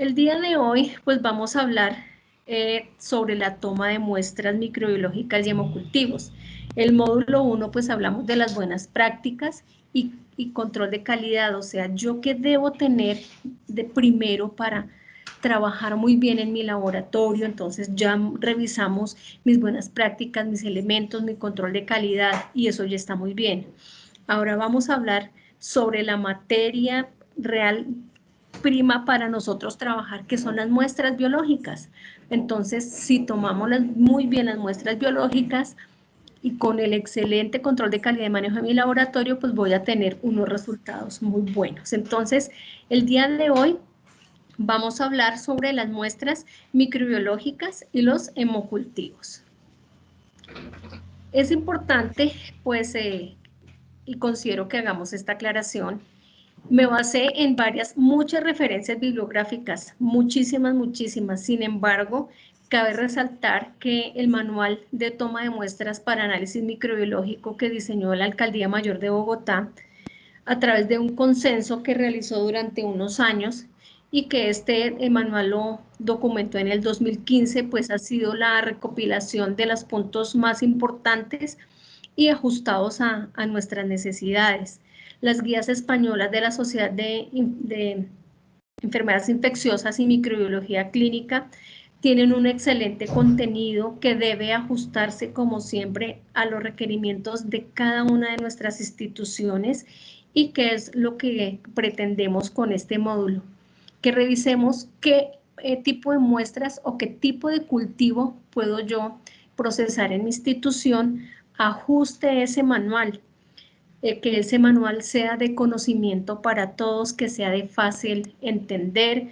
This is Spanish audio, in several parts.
El día de hoy, pues vamos a hablar sobre la toma de muestras microbiológicas y hemocultivos. El módulo 1, pues hablamos de las buenas prácticas y control de calidad, o sea, yo qué debo tener de primero para trabajar muy bien en mi laboratorio. Entonces ya revisamos mis buenas prácticas, mis elementos, mi control de calidad, y eso ya está muy bien. Ahora vamos a hablar sobre la materia real prima para nosotros trabajar, que son las muestras biológicas. Entonces, si tomamos muy bien las muestras biológicas y con el excelente control de calidad de manejo de mi laboratorio, pues voy a tener unos resultados muy buenos. Entonces, el día de hoy vamos a hablar sobre las muestras microbiológicas y los hemocultivos. Es importante, pues, y considero que hagamos esta aclaración. Me basé en muchas referencias bibliográficas, muchísimas. Sin embargo, cabe resaltar que el manual de toma de muestras para análisis microbiológico que diseñó la Alcaldía Mayor de Bogotá, a través de un consenso que realizó durante unos años, y que el manual lo documentó en el 2015, pues ha sido la recopilación de los puntos más importantes y ajustados a nuestras necesidades. Las guías españolas de la Sociedad de Enfermedades Infecciosas y Microbiología Clínica tienen un excelente contenido que debe ajustarse, como siempre, a los requerimientos de cada una de nuestras instituciones, y que es lo que pretendemos con este módulo, que revisemos qué tipo de muestras o qué tipo de cultivo puedo yo procesar en mi institución, ajuste ese manual, que ese manual sea de conocimiento para todos, que sea de fácil entender.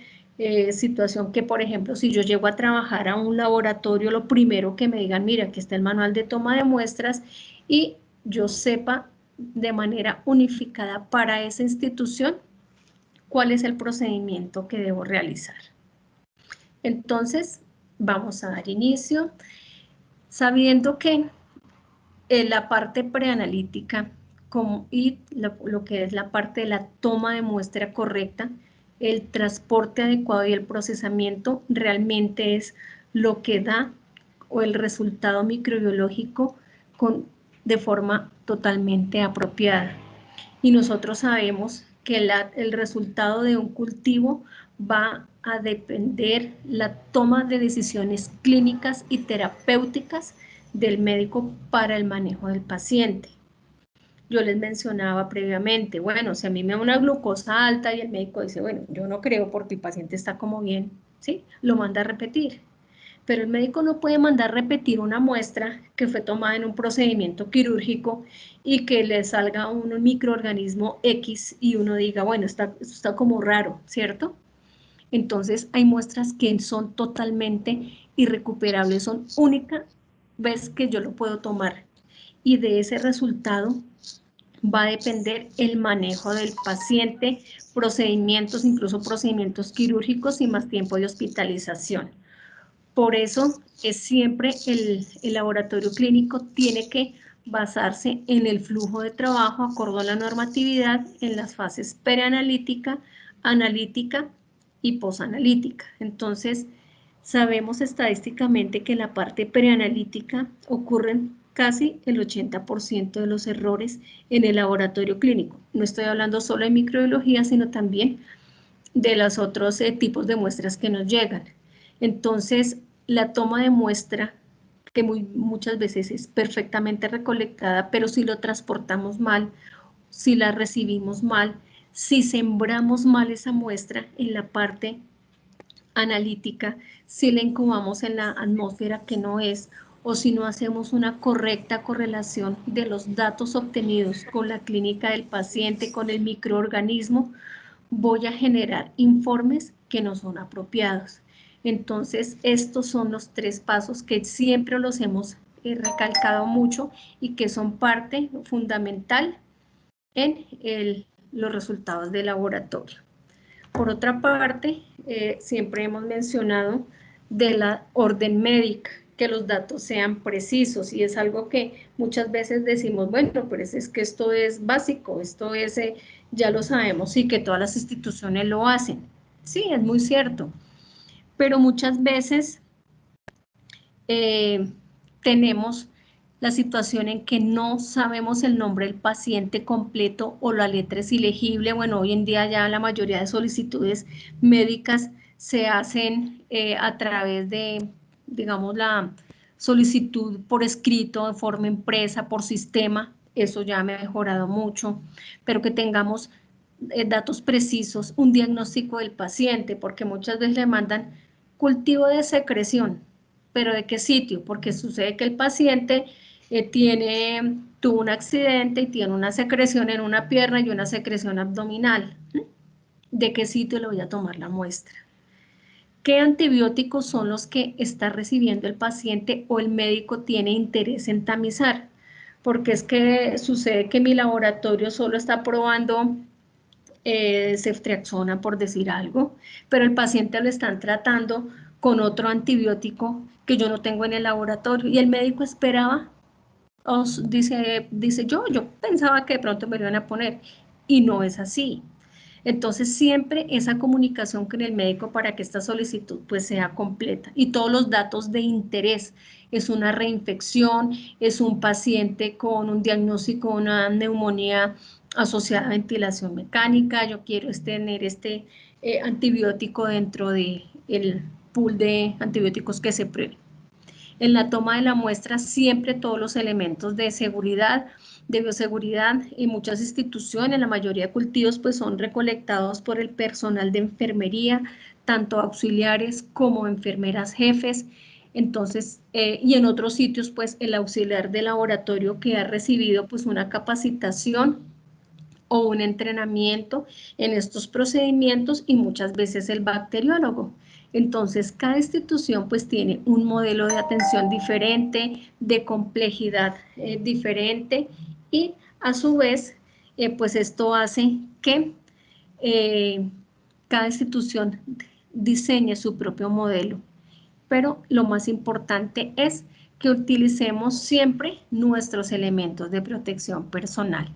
Situación que, por ejemplo, si yo llego a trabajar a un laboratorio, lo primero que me digan, mira, aquí está el manual de toma de muestras, y yo sepa de manera unificada para esa institución cuál es el procedimiento que debo realizar. Entonces, vamos a dar inicio, sabiendo que la parte preanalítica y lo que es la parte de la toma de muestra correcta, el transporte adecuado y el procesamiento realmente es lo que da o el resultado microbiológico de forma totalmente apropiada. Y nosotros sabemos que el resultado de un cultivo va a depender la toma de decisiones clínicas y terapéuticas del médico para el manejo del paciente. Yo les mencionaba previamente, bueno, si a mí me da una glucosa alta y el médico dice, bueno, yo no creo porque el paciente está como bien, ¿sí? Lo manda a repetir. Pero el médico no puede mandar repetir una muestra que fue tomada en un procedimiento quirúrgico y que le salga un microorganismo X y uno diga, bueno, esto está como raro, ¿cierto? Entonces hay muestras que son totalmente irrecuperables, son única vez que yo lo puedo tomar, y de ese resultado va a depender el manejo del paciente, procedimientos, incluso procedimientos quirúrgicos y más tiempo de hospitalización. Por eso es siempre el laboratorio clínico tiene que basarse en el flujo de trabajo acorde a la normatividad en las fases preanalítica, analítica y posanalítica. Entonces, sabemos estadísticamente que en la parte preanalítica ocurren casi el 80% de los errores en el laboratorio clínico. No estoy hablando solo de microbiología, sino también de los otros tipos de muestras que nos llegan. Entonces, la toma de muestra, que muchas veces es perfectamente recolectada, pero si lo transportamos mal, si la recibimos mal, si sembramos mal esa muestra en la parte analítica, si la incubamos en la atmósfera que no es, o si no hacemos una correcta correlación de los datos obtenidos con la clínica del paciente, con el microorganismo, voy a generar informes que no son apropiados. Entonces, estos son los 3 pasos que siempre los hemos recalcado mucho y que son parte fundamental en los resultados de laboratorio. Por otra parte, siempre hemos mencionado de la orden médica, que los datos sean precisos, y es algo que muchas veces decimos, bueno, pero es que esto es básico, esto es, ya lo sabemos y que todas las instituciones lo hacen. Sí, es muy cierto, pero muchas veces tenemos la situación en que no sabemos el nombre del paciente completo o la letra es ilegible. Bueno, hoy en día ya la mayoría de solicitudes médicas se hacen a través de, digamos, la solicitud por escrito, de forma impresa, por sistema. Eso ya me ha mejorado mucho, pero que tengamos datos precisos, un diagnóstico del paciente, porque muchas veces le mandan cultivo de secreción, pero ¿de qué sitio? Porque sucede que el paciente tuvo un accidente y tiene una secreción en una pierna y una secreción abdominal. ¿De qué sitio le voy a tomar la muestra? ¿Qué antibióticos son los que está recibiendo el paciente o el médico tiene interés en tamizar? Porque es que sucede que mi laboratorio solo está probando ceftriaxona, por decir algo, pero el paciente lo están tratando con otro antibiótico que yo no tengo en el laboratorio y el médico esperaba, dice yo pensaba que de pronto me lo iban a poner y no es así. Entonces siempre esa comunicación con el médico para que esta solicitud pues sea completa y todos los datos de interés. Es una reinfección, es un paciente con un diagnóstico, una neumonía asociada a ventilación mecánica, yo quiero tener antibiótico dentro del pool de antibióticos que se prevé. En la toma de la muestra siempre todos los elementos de seguridad, de bioseguridad y muchas instituciones, la mayoría de cultivos pues son recolectados por el personal de enfermería, tanto auxiliares como enfermeras jefes. Entonces, y en otros sitios pues el auxiliar de laboratorio que ha recibido pues una capacitación o un entrenamiento en estos procedimientos y muchas veces el bacteriólogo. Entonces, cada institución pues tiene un modelo de atención diferente, de complejidad diferente y a su vez pues esto hace que cada institución diseñe su propio modelo. Pero lo más importante es que utilicemos siempre nuestros elementos de protección personal,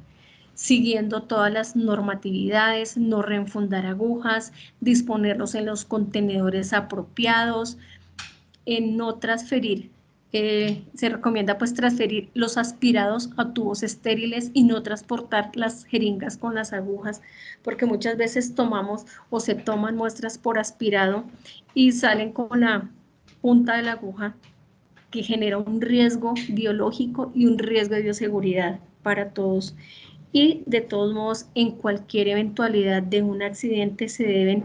siguiendo todas las normatividades, no reenfundar agujas, disponerlos en los contenedores apropiados, en no transferir. Se recomienda pues transferir los aspirados a tubos estériles y no transportar las jeringas con las agujas, porque muchas veces tomamos o se toman muestras por aspirado y salen con la punta de la aguja, que genera un riesgo biológico y un riesgo de bioseguridad para todos. Y de todos modos, en cualquier eventualidad de un accidente se deben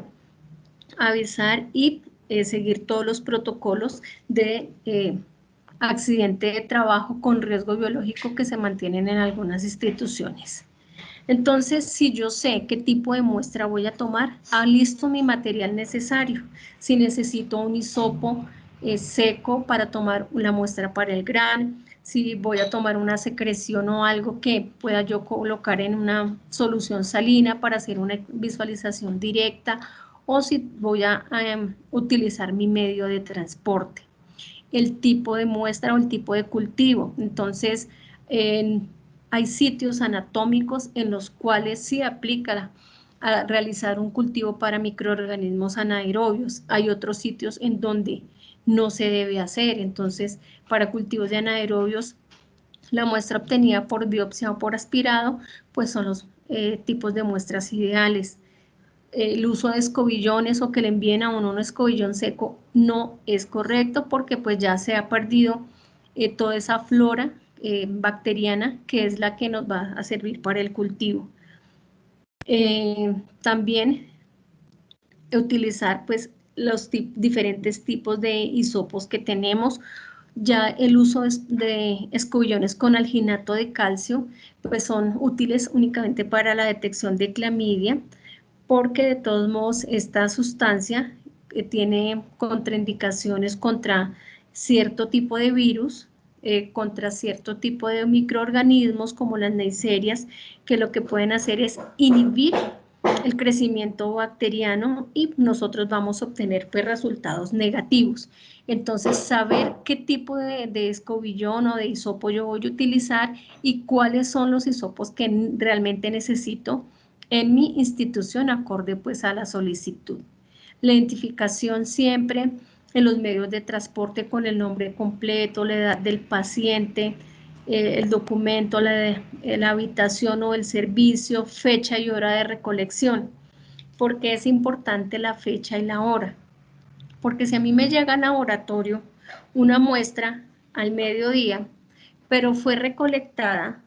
avisar y seguir todos los protocolos de accidente de trabajo con riesgo biológico que se mantienen en algunas instituciones. Entonces, si yo sé qué tipo de muestra voy a tomar, listo mi material necesario. Si necesito un hisopo seco para tomar una muestra para el GRAN, si voy a tomar una secreción o algo que pueda yo colocar en una solución salina para hacer una visualización directa, o si voy a utilizar mi medio de transporte, el tipo de muestra o el tipo de cultivo. Entonces, hay sitios anatómicos en los cuales sí aplica a realizar un cultivo para microorganismos anaerobios. Hay otros sitios en donde no se debe hacer. Entonces, para cultivos de anaerobios, la muestra obtenida por biopsia o por aspirado, pues son los tipos de muestras ideales. El uso de escobillones o que le envíen a uno un escobillón seco no es correcto porque pues ya se ha perdido toda esa flora bacteriana que es la que nos va a servir para el cultivo. También utilizar pues los diferentes tipos de hisopos que tenemos. Ya el uso de escobillones con alginato de calcio pues son útiles únicamente para la detección de clamidia, porque de todos modos esta sustancia tiene contraindicaciones contra cierto tipo de virus, contra cierto tipo de microorganismos como las neiserias, que lo que pueden hacer es inhibir el crecimiento bacteriano y nosotros vamos a obtener pues resultados negativos. Entonces, saber qué tipo de escobillón o de hisopo yo voy a utilizar y cuáles son los hisopos que realmente necesito en mi institución acorde pues a la solicitud. La identificación siempre en los medios de transporte con el nombre completo, la edad del paciente, el documento, la habitación o el servicio, fecha y hora de recolección. ¿Por qué es importante la fecha y la hora? Porque si a mí me llega al laboratorio una muestra al mediodía, pero fue recolectada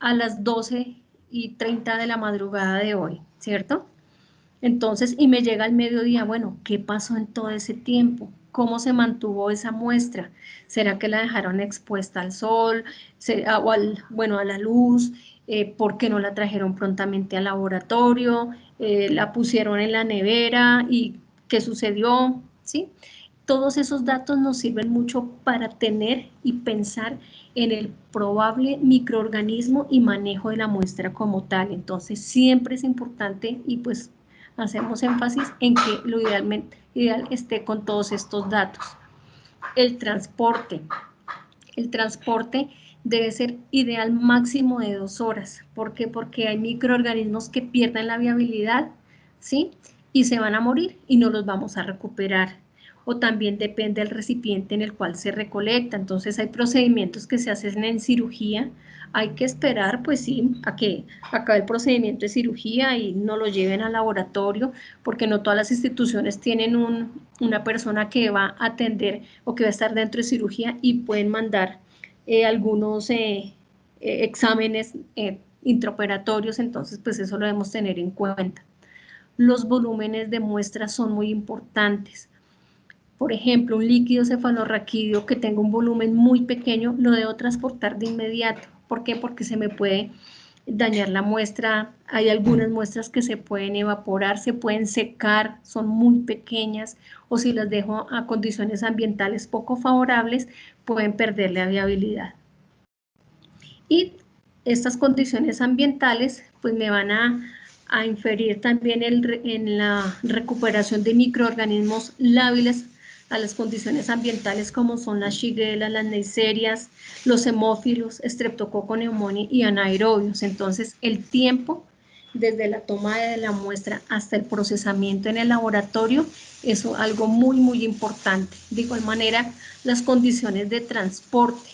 a las 12:30 de la madrugada de hoy, ¿cierto? Entonces, y me llega al mediodía, bueno, ¿qué pasó en todo ese tiempo? ¿Cómo se mantuvo esa muestra? ¿Será que la dejaron expuesta al sol o a la luz? ¿Por qué no la trajeron prontamente al laboratorio? ¿La pusieron en la nevera? ¿Y qué sucedió? ¿Sí? Todos esos datos nos sirven mucho para tener y pensar en el probable microorganismo y manejo de la muestra como tal. Entonces, siempre es importante y pues hacemos énfasis en que lo ideal esté con todos estos datos. El transporte debe ser ideal máximo de 2 horas. ¿Por qué? Porque hay microorganismos que pierden la viabilidad, ¿sí? Y se van a morir y no los vamos a recuperar. O también depende del recipiente en el cual se recolecta. Entonces hay procedimientos que se hacen en cirugía. Hay que esperar, pues sí, a que acabe el procedimiento de cirugía y no lo lleven al laboratorio, porque no todas las instituciones tienen una persona que va a atender o que va a estar dentro de cirugía y pueden mandar algunos exámenes intraoperatorios, entonces pues eso lo debemos tener en cuenta. Los volúmenes de muestras son muy importantes. Por ejemplo, un líquido cefalorraquídeo que tenga un volumen muy pequeño lo debo transportar de inmediato. ¿Por qué? Porque se me puede dañar la muestra. Hay algunas muestras que se pueden evaporar, se pueden secar, son muy pequeñas, o si las dejo a condiciones ambientales poco favorables, pueden perder la viabilidad. Y estas condiciones ambientales pues me van a inferir también en la recuperación de microorganismos lábiles a las condiciones ambientales como son las shigella, las neiserias, los hemófilos, Streptococcus pneumoniae y anaerobios. Entonces el tiempo desde la toma de la muestra hasta el procesamiento en el laboratorio es algo muy importante. De igual manera, las condiciones de transporte.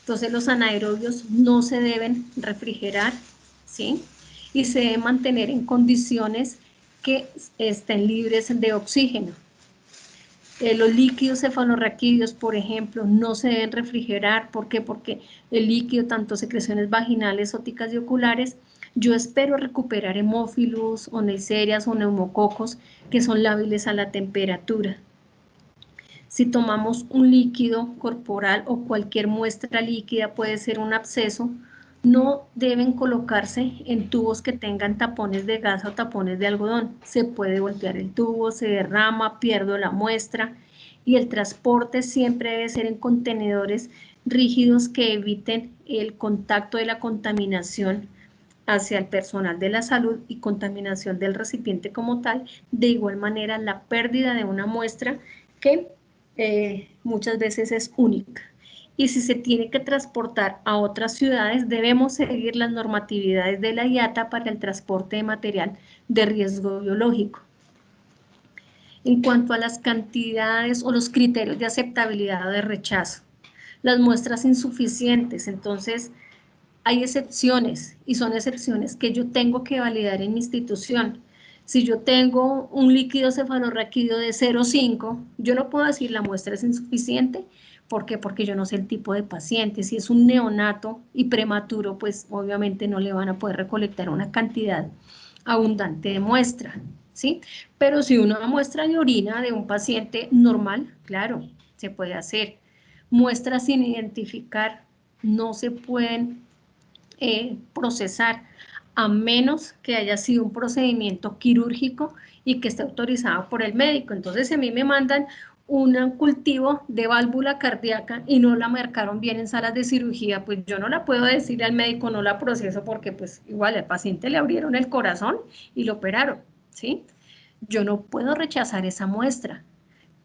Entonces los anaerobios no se deben refrigerar, ¿sí? Y se deben mantener en condiciones que estén libres de oxígeno. Los líquidos cefalorraquídeos, por ejemplo, no se deben refrigerar. ¿Por qué? Porque el líquido, tanto secreciones vaginales, óticas y oculares, yo espero recuperar hemófilos o neiserias o neumococos que son lábiles a la temperatura. Si tomamos un líquido corporal o cualquier muestra líquida, puede ser un absceso, no deben colocarse en tubos que tengan tapones de gasa o tapones de algodón. Se puede voltear el tubo, se derrama, pierdo la muestra, y el transporte siempre debe ser en contenedores rígidos que eviten el contacto de la contaminación hacia el personal de la salud y contaminación del recipiente como tal. De igual manera, la pérdida de una muestra que muchas veces es única. Y si se tiene que transportar a otras ciudades, debemos seguir las normatividades de la IATA para el transporte de material de riesgo biológico. En cuanto a las cantidades o los criterios de aceptabilidad o de rechazo, las muestras insuficientes, entonces hay excepciones y son excepciones que yo tengo que validar en mi institución. Si yo tengo un líquido cefalorraquídeo de 0,5, yo no puedo decir la muestra es insuficiente. ¿Por qué? Porque yo no sé el tipo de paciente. Si es un neonato y prematuro, pues obviamente no le van a poder recolectar una cantidad abundante de muestra, ¿sí? Pero si una muestra de orina de un paciente normal, claro, se puede hacer. Muestras sin identificar no se pueden procesar a menos que haya sido un procedimiento quirúrgico y que esté autorizado por el médico. Entonces, si a mí me mandan un cultivo de válvula cardíaca y no la marcaron bien en salas de cirugía, pues yo no la puedo decir al médico, no la proceso, porque pues igual al paciente le abrieron el corazón y lo operaron, ¿sí? Yo no puedo rechazar esa muestra.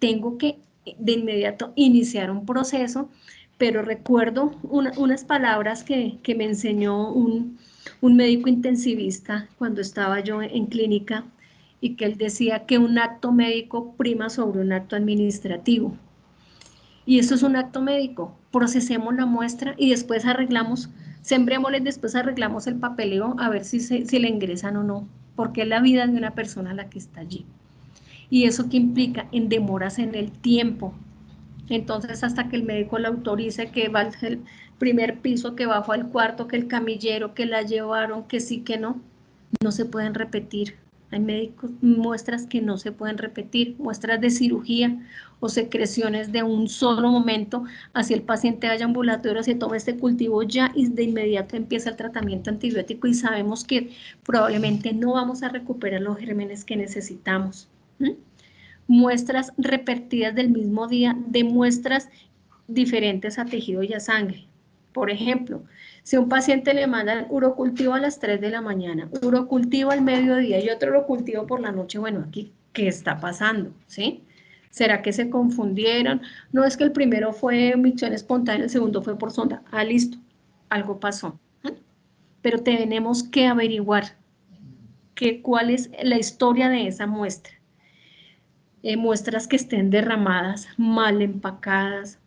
Tengo que de inmediato iniciar un proceso, pero recuerdo unas palabras que me enseñó un médico intensivista cuando estaba yo en clínica, y que él decía que un acto médico prima sobre un acto administrativo. Y eso es un acto médico, procesemos la muestra y después arreglamos, sembrémosle, después arreglamos el papeleo a ver si le ingresan o no, porque es la vida de una persona la que está allí. ¿Y eso qué implica? En demoras en el tiempo. Entonces, hasta que el médico le autorice que va al primer piso, que bajó al cuarto, que el camillero, que la llevaron, que sí, que no se pueden repetir. Hay muestras que no se pueden repetir, muestras de cirugía o secreciones de un solo momento, así el paciente vaya ambulatorio, se toma este cultivo ya y de inmediato empieza el tratamiento antibiótico y sabemos que probablemente no vamos a recuperar los gérmenes que necesitamos. Muestras repetidas del mismo día de muestras diferentes a tejido y a sangre. Por ejemplo, si a un paciente le mandan urocultivo a las 3 de la mañana, urocultivo al mediodía y otro urocultivo por la noche, bueno, aquí, ¿qué está pasando? ¿Sí? ¿Será que se confundieron? No, es que el primero fue micción espontánea, el segundo fue por sonda. Ah, listo, algo pasó. Pero tenemos que averiguar cuál es la historia de esa muestra. Muestras que estén derramadas, mal empacadas,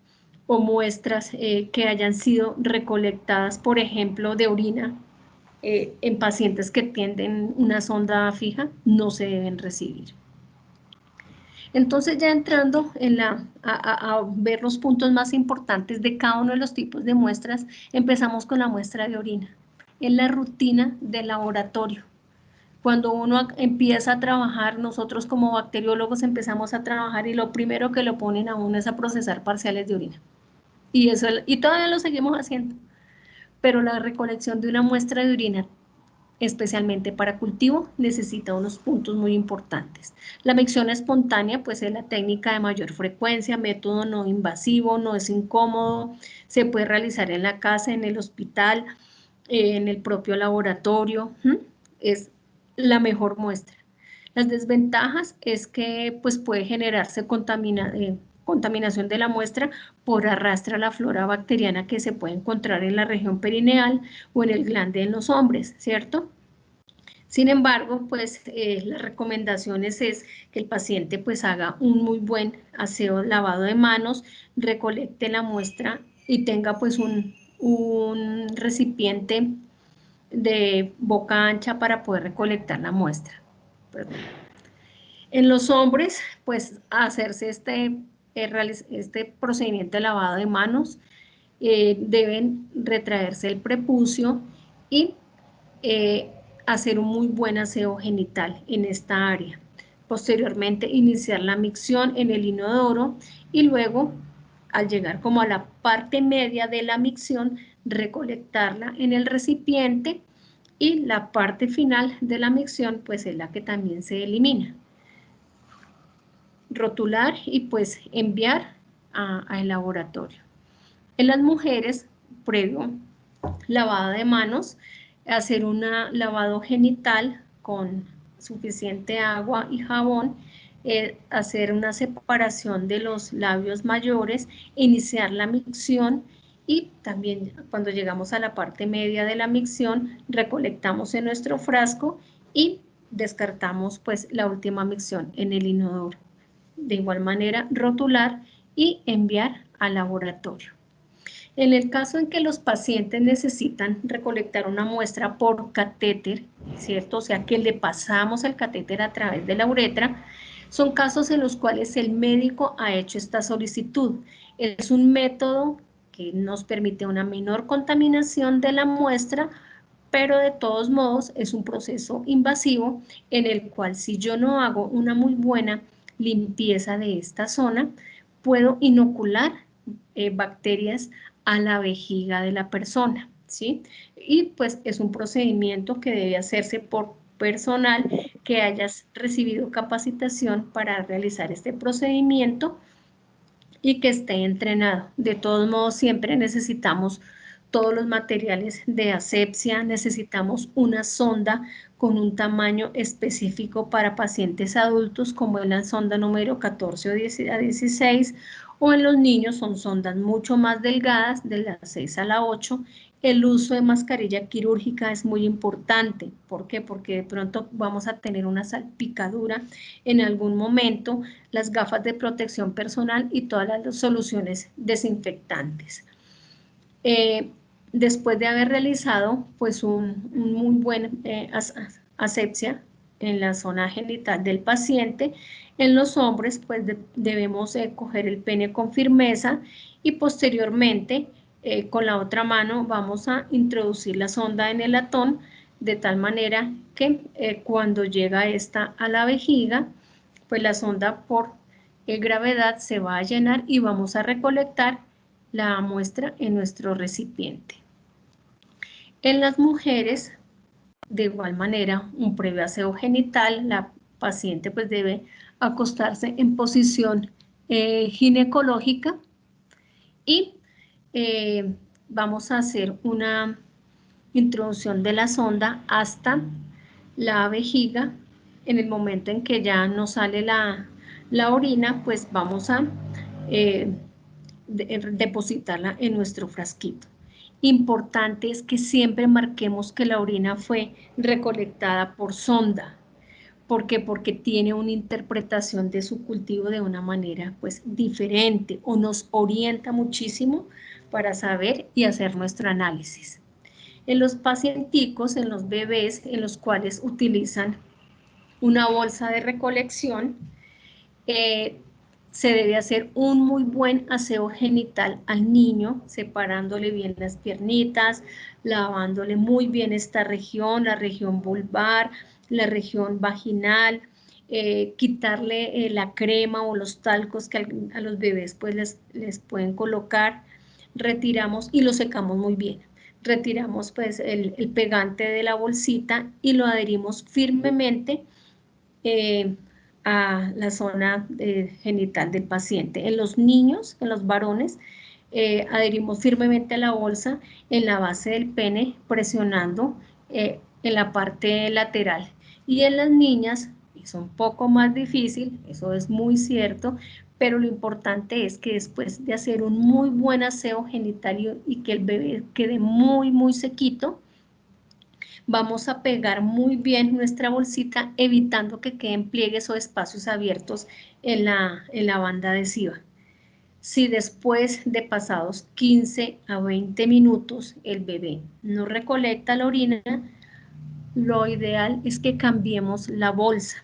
o muestras que hayan sido recolectadas, por ejemplo, de orina, en pacientes que tienen una sonda fija, no se deben recibir. Entonces, ya entrando a ver los puntos más importantes de cada uno de los tipos de muestras, empezamos con la muestra de orina. Es la rutina del laboratorio. Cuando uno empieza a trabajar, nosotros como bacteriólogos empezamos a trabajar y lo primero que lo ponen a uno es a procesar parciales de orina. Y todavía lo seguimos haciendo. Pero la recolección de una muestra de orina, especialmente para cultivo, necesita unos puntos muy importantes. La micción espontánea, pues es la técnica de mayor frecuencia, método no invasivo, no es incómodo, se puede realizar en la casa, en el hospital, en el propio laboratorio, es la mejor muestra. Las desventajas es que pues, puede generarse contaminación de la muestra por arrastre a la flora bacteriana que se puede encontrar en la región perineal o en el glande en los hombres, ¿cierto? Sin embargo, pues las recomendaciones es que el paciente pues haga un muy buen aseo, lavado de manos, recolecte la muestra y tenga pues un recipiente de boca ancha para poder recolectar la muestra. Perdón. En los hombres, pues hacerse este procedimiento de lavado de manos, deben retraerse el prepucio y hacer un muy buen aseo genital en esta área. Posteriormente, iniciar la micción en el inodoro y luego, al llegar como a la parte media de la micción, recolectarla en el recipiente y la parte final de la micción, pues es la que también se elimina. Rotular y pues enviar al laboratorio. En las mujeres, previo lavado de manos, hacer un lavado genital con suficiente agua y jabón, hacer una separación de los labios mayores, iniciar la micción y también cuando llegamos a la parte media de la micción, recolectamos en nuestro frasco y descartamos pues la última micción en el inodoro. De igual manera, rotular y enviar al laboratorio. En el caso en que los pacientes necesitan recolectar una muestra por catéter, ¿cierto? O sea, que le pasamos el catéter a través de la uretra, son casos en los cuales el médico ha hecho esta solicitud. Es un método que nos permite una menor contaminación de la muestra, pero de todos modos es un proceso invasivo en el cual si yo no hago una muy buena limpieza de esta zona, puedo inocular bacterias a la vejiga de la persona, ¿sí? Y pues es un procedimiento que debe hacerse por personal que haya recibido capacitación para realizar este procedimiento y que esté entrenado. De todos modos, siempre necesitamos todos los materiales de asepsia, necesitamos una sonda con un tamaño específico para pacientes adultos, como es la sonda número 14 o 16, o en los niños son sondas mucho más delgadas, de la 6 a la 8, El uso de mascarilla quirúrgica es muy importante. ¿Por qué? Porque de pronto vamos a tener una salpicadura en algún momento, las gafas de protección personal y todas las soluciones desinfectantes. Después de haber realizado pues un muy buen asepsia en la zona genital del paciente, en los hombres pues debemos coger el pene con firmeza y posteriormente con la otra mano vamos a introducir la sonda en el latón de tal manera que cuando llega esta a la vejiga, pues la sonda por gravedad se va a llenar y vamos a recolectar la muestra en nuestro recipiente. En las mujeres, de igual manera, un previo aseo genital, la paciente pues debe acostarse en posición ginecológica y vamos a hacer una introducción de la sonda hasta la vejiga. En el momento en que ya nos sale la orina, pues vamos a depositarla en nuestro frasquito. Importante es que siempre marquemos que la orina fue recolectada por sonda. ¿Por qué? Porque tiene una interpretación de su cultivo de una manera pues diferente o nos orienta muchísimo para saber y hacer nuestro análisis. En los pacienticos, en los bebés, en los cuales utilizan una bolsa de recolección, se debe hacer un muy buen aseo genital al niño, separándole bien las piernitas, lavándole muy bien esta región, la región vulvar, la región vaginal, quitarle la crema o los talcos que a los bebés pues les pueden colocar, retiramos y lo secamos muy bien. Retiramos pues el pegante de la bolsita y lo adherimos firmemente a la zona genital del paciente. En los niños, en los varones, adherimos firmemente a la bolsa en la base del pene, presionando en la parte lateral. Y en las niñas es un poco más difícil, eso es muy cierto, pero lo importante es que después de hacer un muy buen aseo genital y que el bebé quede muy, muy sequito, vamos a pegar muy bien nuestra bolsita, evitando que queden pliegues o espacios abiertos en la banda adhesiva. Si después de pasados 15 a 20 minutos el bebé no recolecta la orina, lo ideal es que cambiemos la bolsa.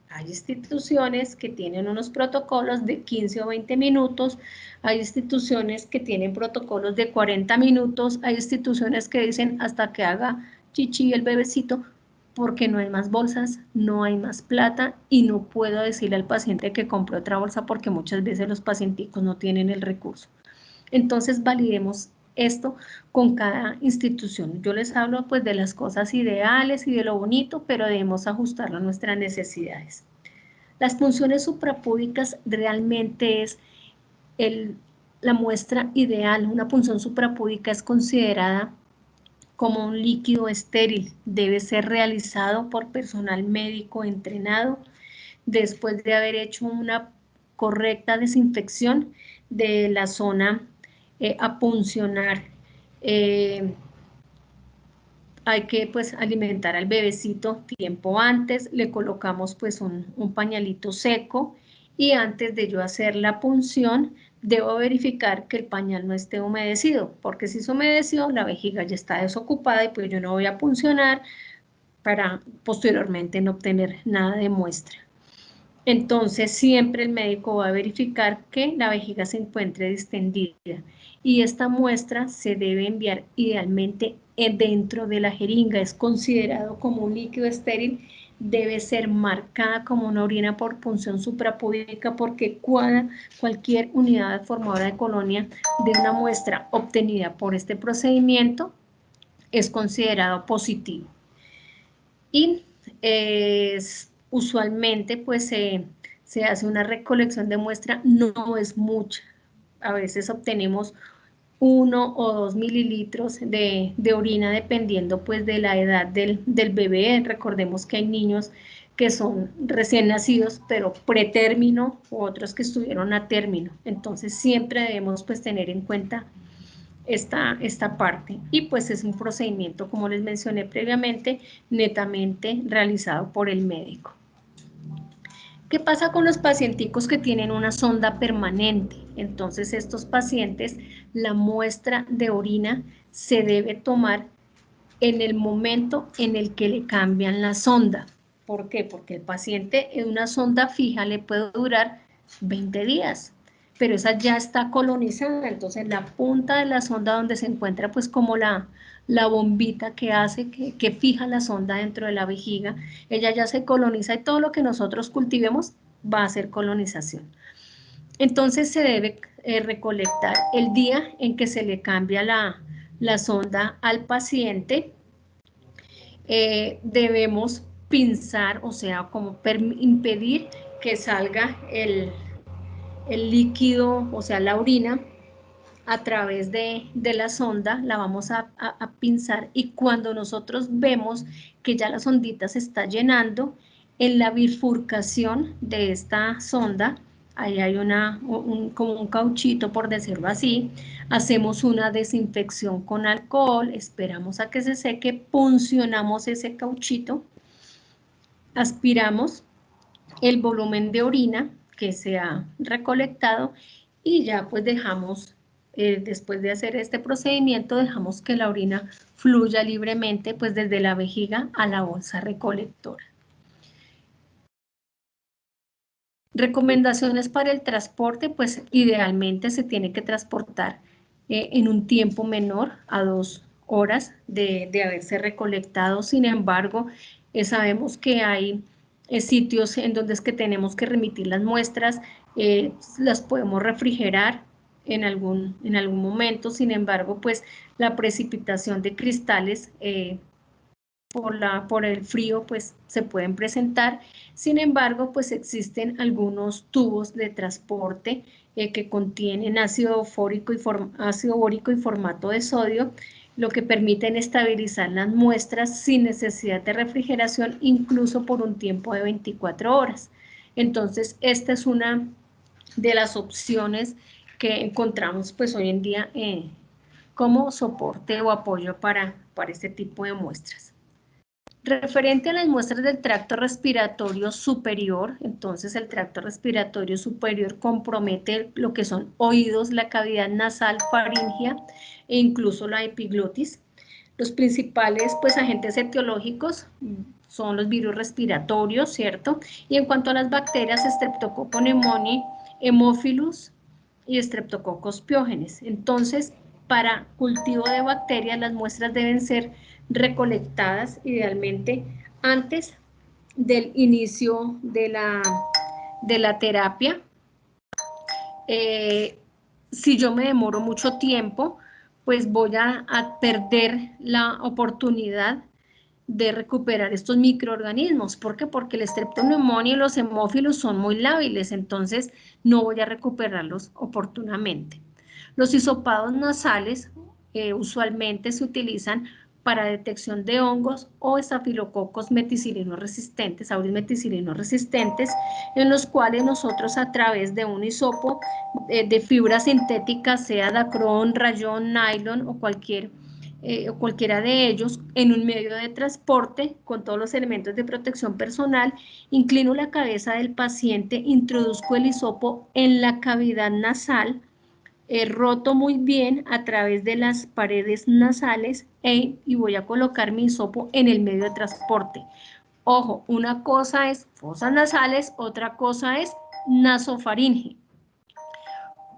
Hay instituciones que tienen unos protocolos de 15 o 20 minutos, hay instituciones que tienen protocolos de 40 minutos, hay instituciones que dicen hasta que haga chichi el bebecito, porque no hay más bolsas, no hay más plata y no puedo decirle al paciente que compre otra bolsa porque muchas veces los pacienticos no tienen el recurso. Entonces validemos esto con cada institución. Yo les hablo pues de las cosas ideales y de lo bonito, pero debemos ajustarlo a nuestras necesidades. Las punciones suprapúbicas realmente es la muestra ideal. Una punción suprapúbica es considerada como un líquido estéril. Debe ser realizado por personal médico entrenado después de haber hecho una correcta desinfección de la zona a puncionar. Hay que pues alimentar al bebecito tiempo antes, le colocamos pues un pañalito seco y antes de yo hacer la punción debo verificar que el pañal no esté humedecido, porque si se humedeció la vejiga ya está desocupada y pues yo no voy a puncionar para posteriormente no obtener nada de muestra. Entonces siempre el médico va a verificar que la vejiga se encuentre distendida y esta muestra se debe enviar idealmente dentro de la jeringa. Es considerado como un líquido estéril, debe ser marcada como una orina por punción suprapúbica porque cualquier unidad formadora de colonia de una muestra obtenida por este procedimiento es considerado positivo. Y usualmente pues se hace una recolección de muestra, no es mucha, a veces obtenemos 1 o 2 mililitros de orina dependiendo pues de la edad del bebé. Recordemos que hay niños que son recién nacidos pero pretérmino u otros que estuvieron a término, entonces siempre debemos pues tener en cuenta esta parte. Y pues es un procedimiento, como les mencioné previamente, netamente realizado por el médico. ¿Qué pasa con los pacienticos que tienen una sonda permanente? Entonces, estos pacientes, la muestra de orina se debe tomar en el momento en el que le cambian la sonda. ¿Por qué? Porque el paciente en una sonda fija le puede durar 20 días, pero esa ya está colonizada, entonces la punta de la sonda donde se encuentra pues como la bombita que hace, que fija la sonda dentro de la vejiga, ella ya se coloniza y todo lo que nosotros cultivemos va a ser colonización. Entonces se debe recolectar el día en que se le cambia la sonda al paciente. Debemos pinzar, o sea, como impedir que salga el líquido, o sea, la orina, a través de la sonda, la vamos a pinzar, y cuando nosotros vemos que ya la sondita se está llenando, en la bifurcación de esta sonda, ahí hay como un cauchito, por decirlo así, hacemos una desinfección con alcohol, esperamos a que se seque, puncionamos ese cauchito, aspiramos el volumen de orina que se ha recolectado y ya pues dejamos, después de hacer este procedimiento, dejamos que la orina fluya libremente pues desde la vejiga a la bolsa recolectora. Recomendaciones para el transporte, pues idealmente se tiene que transportar en un tiempo menor a 2 horas de haberse recolectado. Sin embargo, sabemos que hay sitios en donde es que tenemos que remitir las muestras, las podemos refrigerar en algún momento. Sin embargo, pues la precipitación de cristales por el frío pues se pueden presentar. Sin embargo, pues existen algunos tubos de transporte que contienen ácido bórico y formato de sodio, lo que permiten estabilizar las muestras sin necesidad de refrigeración, incluso por un tiempo de 24 horas. Entonces, esta es una de las opciones que encontramos pues hoy en día como soporte o apoyo para este tipo de muestras. Referente a las muestras del tracto respiratorio superior, entonces el tracto respiratorio superior compromete lo que son oídos, la cavidad nasal, faringea e incluso la epiglotis. Los principales pues agentes etiológicos son los virus respiratorios, ¿cierto? Y en cuanto a las bacterias, Streptococcus pneumoniae, Haemophilus y Streptococcus pyogenes. Entonces, para cultivo de bacterias, las muestras deben ser recolectadas idealmente antes del inicio de la terapia. Si yo me demoro mucho tiempo, pues voy a perder la oportunidad de recuperar estos microorganismos. ¿Por qué? Porque el Streptococcus y los hemófilos son muy lábiles, entonces no voy a recuperarlos oportunamente. Los hisopados nasales usualmente se utilizan para detección de hongos o estafilococos meticilino resistentes, auris meticilino resistentes, en los cuales nosotros a través de un hisopo de fibra sintética, sea dacrón, rayón, nylon o cualquiera de ellos, en un medio de transporte con todos los elementos de protección personal, inclino la cabeza del paciente, introduzco el hisopo en la cavidad nasal, roto muy bien a través de las paredes nasales y voy a colocar mi hisopo en el medio de transporte. Ojo, una cosa es fosas nasales, otra cosa es nasofaringe,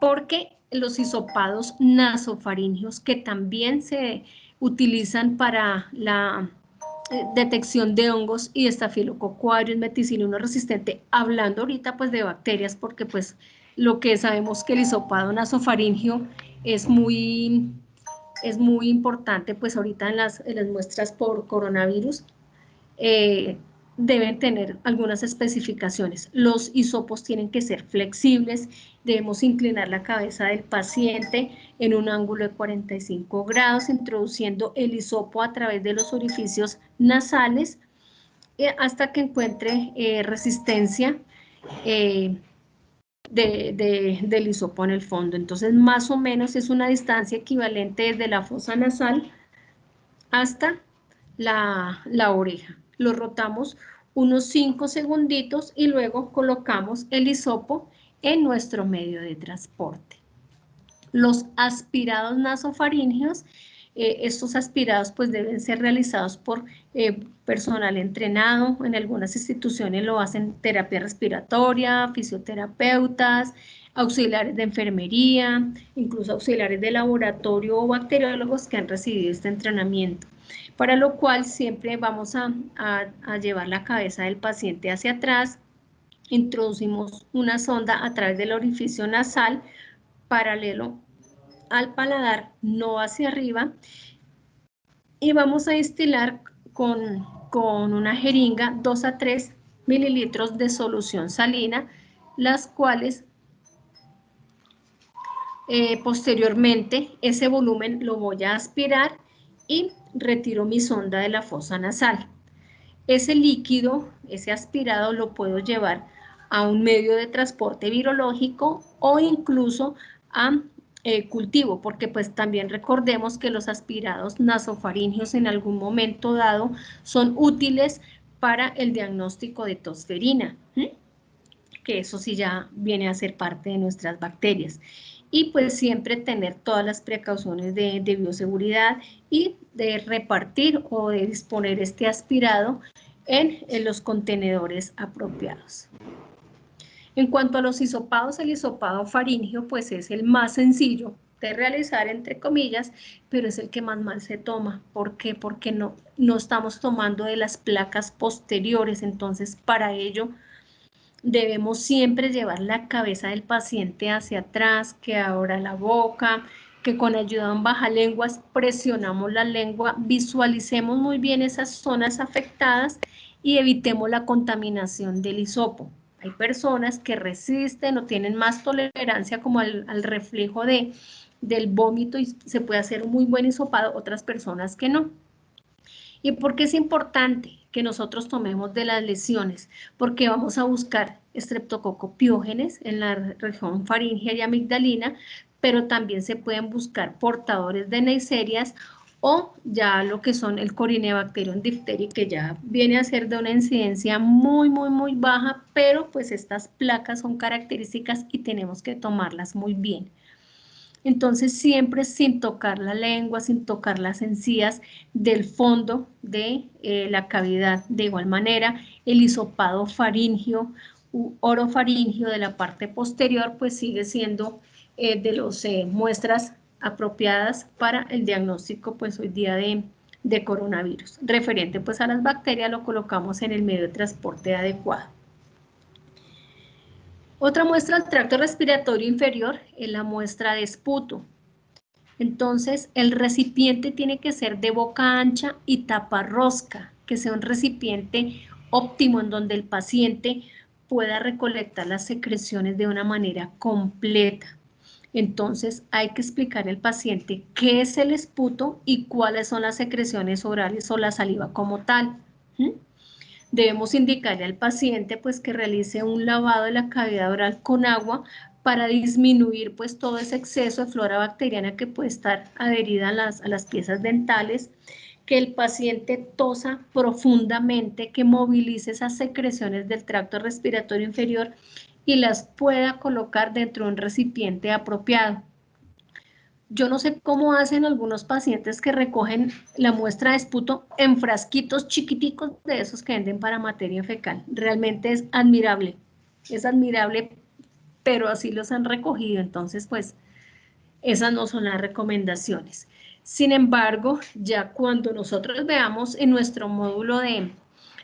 porque los hisopados nasofaringeos, que también se utilizan para la detección de hongos y estafilococcus aureus meticilino resistente, hablando ahorita pues de bacterias, porque pues lo que sabemos que el hisopado nasofaringeo es muy importante pues ahorita en las muestras por coronavirus, deben tener algunas especificaciones. Los hisopos tienen que ser flexibles, debemos inclinar la cabeza del paciente en un ángulo de 45 grados, introduciendo el hisopo a través de los orificios nasales hasta que encuentre resistencia del hisopo en el fondo. Entonces, más o menos es una distancia equivalente desde la fosa nasal hasta la oreja. Lo rotamos unos 5 segunditos y luego colocamos el hisopo en nuestro medio de transporte. Los aspirados nasofaríngeos, estos aspirados pues deben ser realizados por personal entrenado. En algunas instituciones lo hacen terapia respiratoria, fisioterapeutas, auxiliares de enfermería, incluso auxiliares de laboratorio o bacteriólogos que han recibido este entrenamiento, para lo cual siempre vamos a llevar la cabeza del paciente hacia atrás, introducimos una sonda a través del orificio nasal paralelo al paladar, no hacia arriba, y vamos a destilar con una jeringa 2 a 3 mililitros de solución salina, las cuales posteriormente ese volumen lo voy a aspirar y retiro mi sonda de la fosa nasal. Ese líquido, ese aspirado, lo puedo llevar a un medio de transporte virológico o incluso a cultivo, porque pues también recordemos que los aspirados nasofaríngeos en algún momento dado son útiles para el diagnóstico de tosferina, que eso sí ya viene a ser parte de nuestras bacterias. Y pues siempre tener todas las precauciones de bioseguridad y de repartir o de disponer este aspirado en los contenedores apropiados. En cuanto a los hisopados, el hisopado faríngeo pues es el más sencillo de realizar, entre comillas, pero es el que más mal se toma. ¿Por qué? Porque no estamos tomando de las placas posteriores, entonces para ello debemos siempre llevar la cabeza del paciente hacia atrás, que abra la boca, que con ayuda de un bajalenguas presionamos la lengua, visualicemos muy bien esas zonas afectadas y evitemos la contaminación del hisopo. Hay personas que resisten o tienen más tolerancia como al reflejo del vómito y se puede hacer un muy buen hisopado, otras personas que no. ¿Y por qué es importante que nosotros tomemos de las lesiones? Porque vamos a buscar estreptococopiógenes en la región faríngea y amigdalina, pero también se pueden buscar portadores de neiserias o ya lo que son el Corynebacterium diphtheriae, que ya viene a ser de una incidencia muy baja, pero pues estas placas son características y tenemos que tomarlas muy bien. Entonces siempre sin tocar la lengua, sin tocar las encías del fondo de la cavidad. De igual manera, el hisopado faríngeo u orofaríngeo de la parte posterior pues sigue siendo de las muestras apropiadas para el diagnóstico pues hoy día de coronavirus. Referente pues a las bacterias lo colocamos en el medio de transporte adecuado. Otra muestra del tracto respiratorio inferior es la muestra de esputo. Entonces, el recipiente tiene que ser de boca ancha y taparrosca, que sea un recipiente óptimo en donde el paciente pueda recolectar las secreciones de una manera completa. Entonces, hay que explicar al paciente qué es el esputo y cuáles son las secreciones orales o la saliva como tal. Debemos indicarle al paciente pues que realice un lavado de la cavidad oral con agua para disminuir pues todo ese exceso de flora bacteriana que puede estar adherida a las piezas dentales, que el paciente tosa profundamente, que movilice esas secreciones del tracto respiratorio inferior y las pueda colocar dentro de un recipiente apropiado. Yo no sé cómo hacen algunos pacientes que recogen la muestra de esputo en frasquitos chiquiticos de esos que venden para materia fecal. Realmente es admirable, pero así los han recogido. Entonces, pues, esas no son las recomendaciones. Sin embargo, ya cuando nosotros veamos en nuestro módulo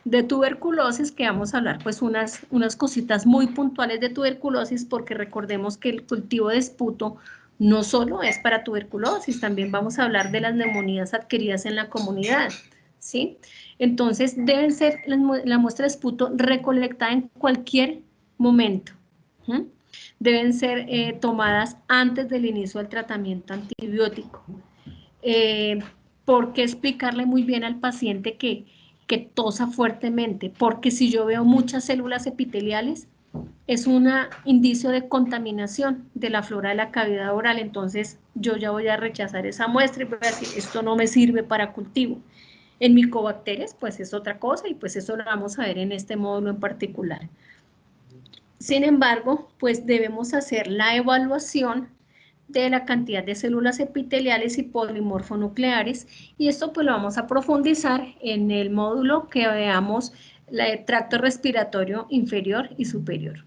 de tuberculosis, que vamos a hablar pues unas cositas muy puntuales de tuberculosis, porque recordemos que el cultivo de esputo no solo es para tuberculosis, también vamos a hablar de las neumonías adquiridas en la comunidad, ¿sí? Entonces, deben ser la muestra de esputo recolectada en cualquier momento. Deben ser tomadas antes del inicio del tratamiento antibiótico. ¿Por qué explicarle muy bien al paciente que tosa fuertemente? Porque si yo veo muchas células epiteliales, es un indicio de contaminación de la flora de la cavidad oral, entonces yo ya voy a rechazar esa muestra y voy a decir, esto no me sirve para cultivo. En micobacterias, pues es otra cosa y pues eso lo vamos a ver en este módulo en particular. Sin embargo, pues debemos hacer la evaluación de la cantidad de células epiteliales y polimorfonucleares, y esto pues lo vamos a profundizar en el módulo que veamos el tracto respiratorio inferior y superior.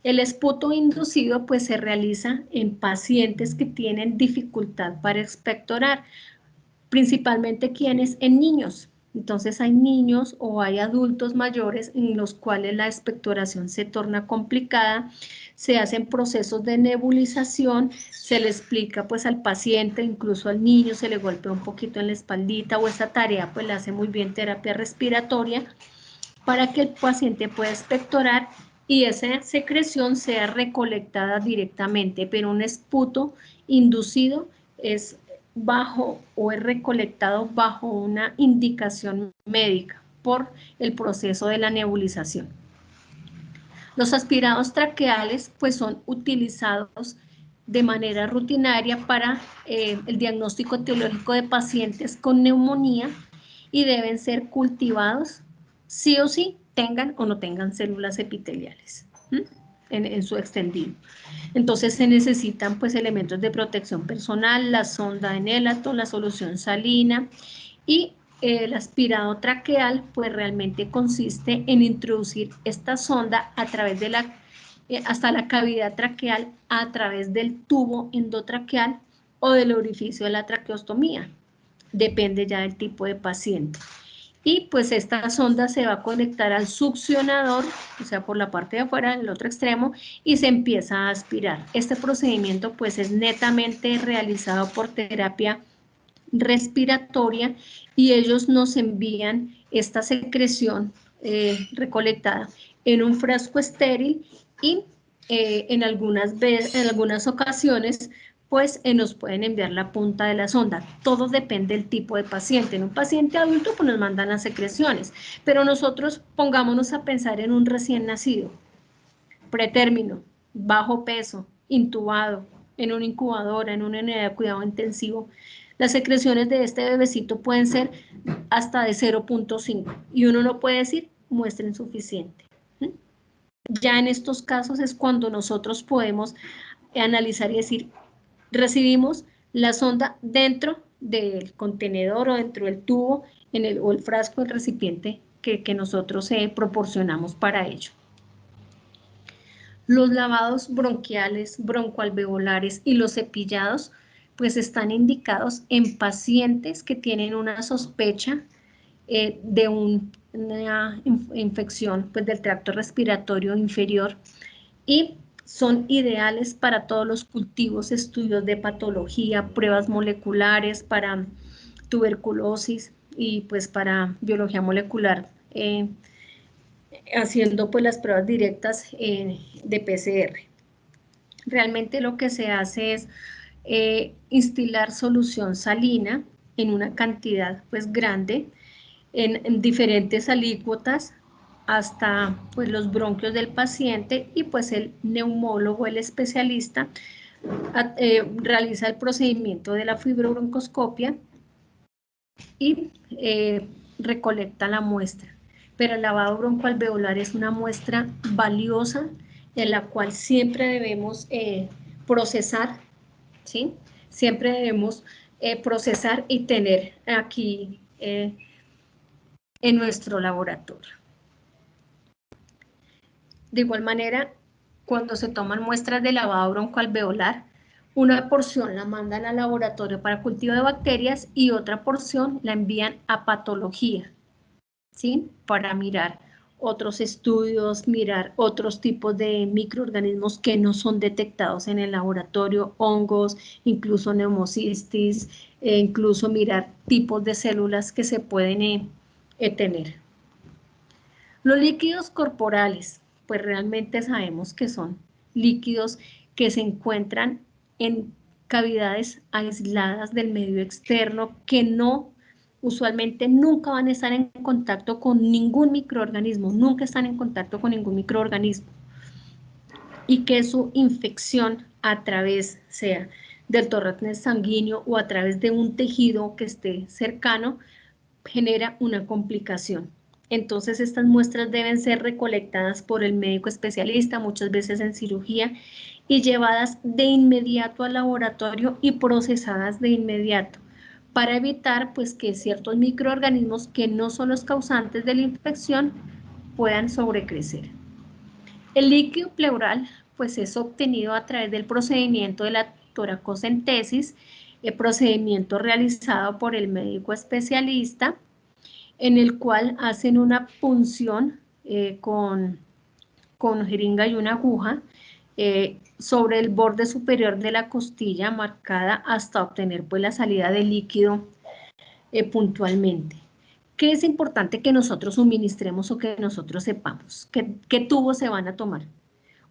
El esputo inducido pues se realiza en pacientes que tienen dificultad para expectorar, principalmente quienes en niños. Entonces hay niños o hay adultos mayores en los cuales la expectoración se torna complicada, se hacen procesos de nebulización, se le explica pues al paciente, incluso al niño se le golpea un poquito en la espaldita o esta tarea pues le hace muy bien terapia respiratoria para que el paciente pueda expectorar y esa secreción sea recolectada directamente, pero un esputo inducido es bajo o es recolectado bajo una indicación médica por el proceso de la nebulización. Los aspirados traqueales pues son utilizados de manera rutinaria para el diagnóstico etiológico de pacientes con neumonía y deben ser cultivados sí o sí, tengan o no tengan células epiteliales en su extendido. Entonces se necesitan pues elementos de protección personal, la sonda de Nélaton, la solución salina y el aspirado traqueal pues realmente consiste en introducir esta sonda a través de hasta la cavidad traqueal a través del tubo endotraqueal o del orificio de la traqueostomía, depende ya del tipo de paciente. Y pues esta sonda se va a conectar al succionador, o sea, por la parte de afuera, en el otro extremo, y se empieza a aspirar. Este procedimiento pues es netamente realizado por terapia respiratoria y ellos nos envían esta secreción recolectada en un frasco estéril y en algunas ocasiones pues nos pueden enviar la punta de la sonda. Todo depende del tipo de paciente. En un paciente adulto pues nos mandan las secreciones, pero nosotros pongámonos a pensar en un recién nacido, pretérmino, bajo peso, intubado, en una incubadora, en una unidad de cuidado intensivo. Las secreciones de este bebecito pueden ser hasta de 0.5 y uno no puede decir muestra insuficiente. Ya en estos casos es cuando nosotros podemos analizar y decir, recibimos la sonda dentro del contenedor o dentro del tubo o el frasco, el recipiente que nosotros proporcionamos para ello. Los lavados bronquiales, broncoalveolares y los cepillados pues están indicados en pacientes que tienen una sospecha de una infección pues, del tracto respiratorio inferior y son ideales para todos los cultivos, estudios de patología, pruebas moleculares para tuberculosis y pues para biología molecular, haciendo pues las pruebas directas de PCR. Realmente lo que se hace es instilar solución salina en una cantidad pues grande, en diferentes alícuotas hasta pues los bronquios del paciente y pues el neumólogo, el especialista, realiza el procedimiento de la fibrobroncoscopia y recolecta la muestra. Pero el lavado broncoalveolar es una muestra valiosa en la cual siempre debemos procesar, ¿sí? Siempre debemos procesar y tener aquí en nuestro laboratorio. De igual manera, cuando se toman muestras de lavado broncoalveolar, una porción la mandan al laboratorio para cultivo de bacterias y otra porción la envían a patología, ¿sí? Para mirar otros estudios, mirar otros tipos de microorganismos que no son detectados en el laboratorio, hongos, incluso neumocistis, incluso mirar tipos de células que se pueden tener. Los líquidos corporales, pues realmente sabemos que son líquidos que se encuentran en cavidades aisladas del medio externo, que no usualmente nunca van a estar en contacto con ningún microorganismo, nunca están en contacto con ningún microorganismo. Y que su infección a través, sea del torrente sanguíneo o a través de un tejido que esté cercano, genera una complicación. Entonces estas muestras deben ser recolectadas por el médico especialista, muchas veces en cirugía, y llevadas de inmediato al laboratorio y procesadas de inmediato, para evitar pues que ciertos microorganismos que no son los causantes de la infección puedan sobrecrecer. El líquido pleural pues es obtenido a través del procedimiento de la toracocentesis, el procedimiento realizado por el médico especialista, en el cual hacen una punción con jeringa y una aguja sobre el borde superior de la costilla marcada hasta obtener pues la salida del líquido puntualmente. ¿Qué es importante que nosotros suministremos o que nosotros sepamos? ¿Qué tubos se van a tomar?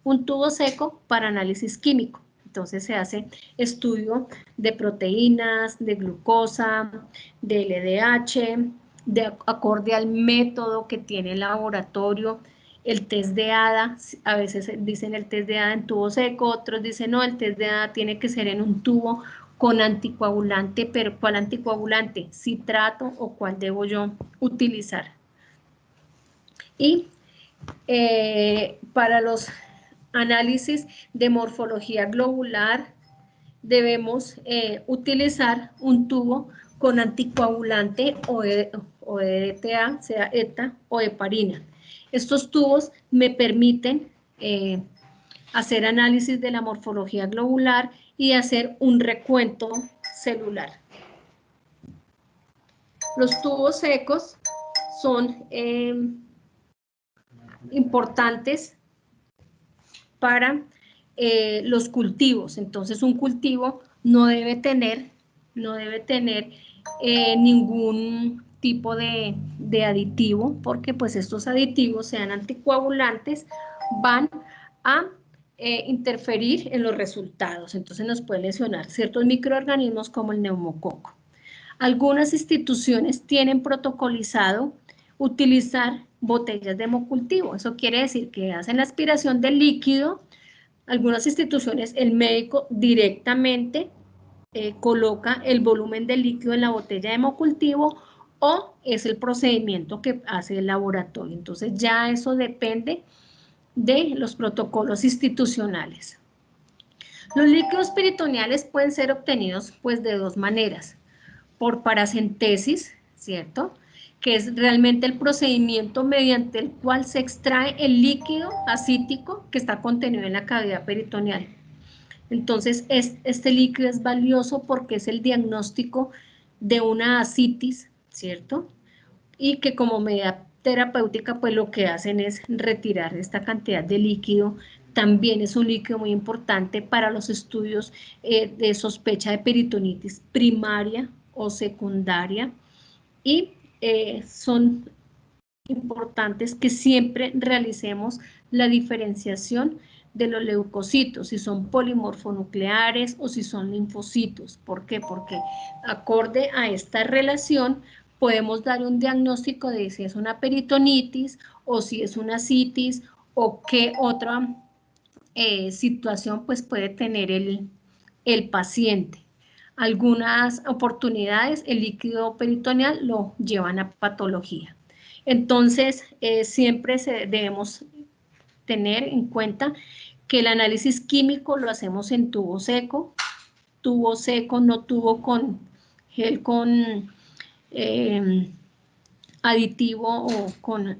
Un tubo seco para análisis químico. Entonces se hace estudio de proteínas, de glucosa, de LDH, de acorde al método que tiene el laboratorio, el test de ADA, a veces dicen el test de ADA en tubo seco, otros dicen no, el test de ADA tiene que ser en un tubo con anticoagulante, pero ¿cuál anticoagulante? ¿Citrato o cuál debo yo utilizar? Y para los análisis de morfología globular debemos utilizar un tubo con anticoagulante o EDTA, sea ETA o heparina. Estos tubos me permiten hacer análisis de la morfología globular y hacer un recuento celular. Los tubos secos son importantes para los cultivos. Entonces un cultivo no debe tener ningún tipo de aditivo, porque pues estos aditivos, sean anticoagulantes, van a interferir en los resultados. Entonces nos puede lesionar ciertos microorganismos como el neumococo. Algunas instituciones tienen protocolizado utilizar botellas de hemocultivo. Eso quiere decir que hacen la aspiración del líquido. Algunas instituciones, el médico directamente coloca el volumen del líquido en la botella de hemocultivo, o es el procedimiento que hace el laboratorio. Entonces ya eso depende de los protocolos institucionales. Los líquidos peritoneales pueden ser obtenidos pues de dos maneras: por paracentesis, ¿cierto?, que es realmente el procedimiento mediante el cual se extrae el líquido ascítico que está contenido en la cavidad peritoneal. Entonces, este líquido es valioso porque es el diagnóstico de una ascitis, ¿cierto?, y que como medida terapéutica, pues lo que hacen es retirar esta cantidad de líquido. También es un líquido muy importante para los estudios de sospecha de peritonitis primaria o secundaria, y son importantes que siempre realicemos la diferenciación de los leucocitos, si son polimorfonucleares o si son linfocitos. ¿Por qué? Porque acorde a esta relación podemos dar un diagnóstico de si es una peritonitis o si es una ascitis o qué otra situación pues puede tener el paciente. Algunas oportunidades el líquido peritoneal lo llevan a patología. Entonces, siempre debemos tener en cuenta que el análisis químico lo hacemos en tubo seco, no tubo con gel con aditivo o con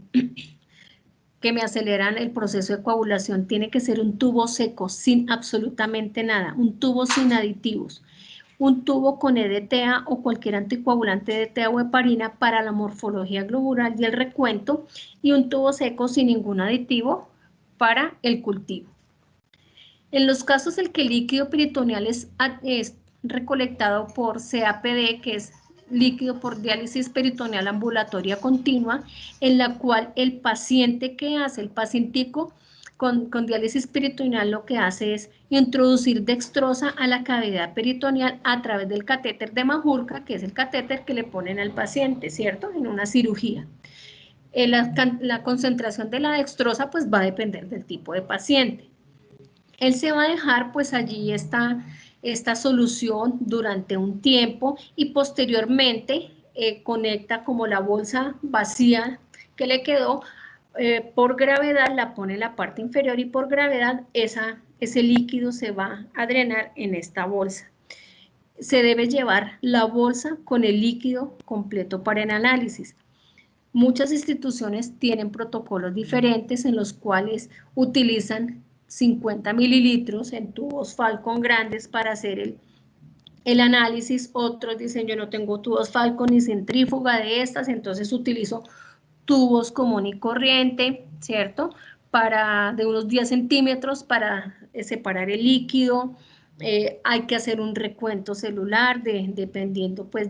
que me aceleran el proceso de coagulación. Tiene que ser un tubo seco, sin absolutamente nada, un tubo sin aditivos. Un tubo con EDTA o cualquier anticoagulante EDTA o heparina para la morfología globular y el recuento, y un tubo seco sin ningún aditivo para el cultivo. En los casos en que el líquido peritoneal es recolectado por CAPD, que es líquido por diálisis peritoneal ambulatoria continua, en la cual el paciente que hace, el pacientico, con diálisis peritoneal lo que hace es introducir dextrosa a la cavidad peritoneal a través del catéter de Majorca, que es el catéter que le ponen al paciente, ¿cierto? En una cirugía. La concentración de la dextrosa pues va a depender del tipo de paciente. Él se va a dejar pues allí esta solución durante un tiempo y posteriormente conecta como la bolsa vacía que le quedó, por gravedad la pone en la parte inferior y por gravedad ese líquido se va a drenar en esta bolsa. Se debe llevar la bolsa con el líquido completo para el análisis. Muchas instituciones tienen protocolos diferentes en los cuales utilizan 50 mililitros en tubos Falcon grandes para hacer el análisis. Otros dicen, yo no tengo tubos Falcon ni centrífuga de estas, entonces utilizo tubos común y corriente, ¿cierto? De unos 10 centímetros para separar el líquido. Hay que hacer un recuento celular dependiendo pues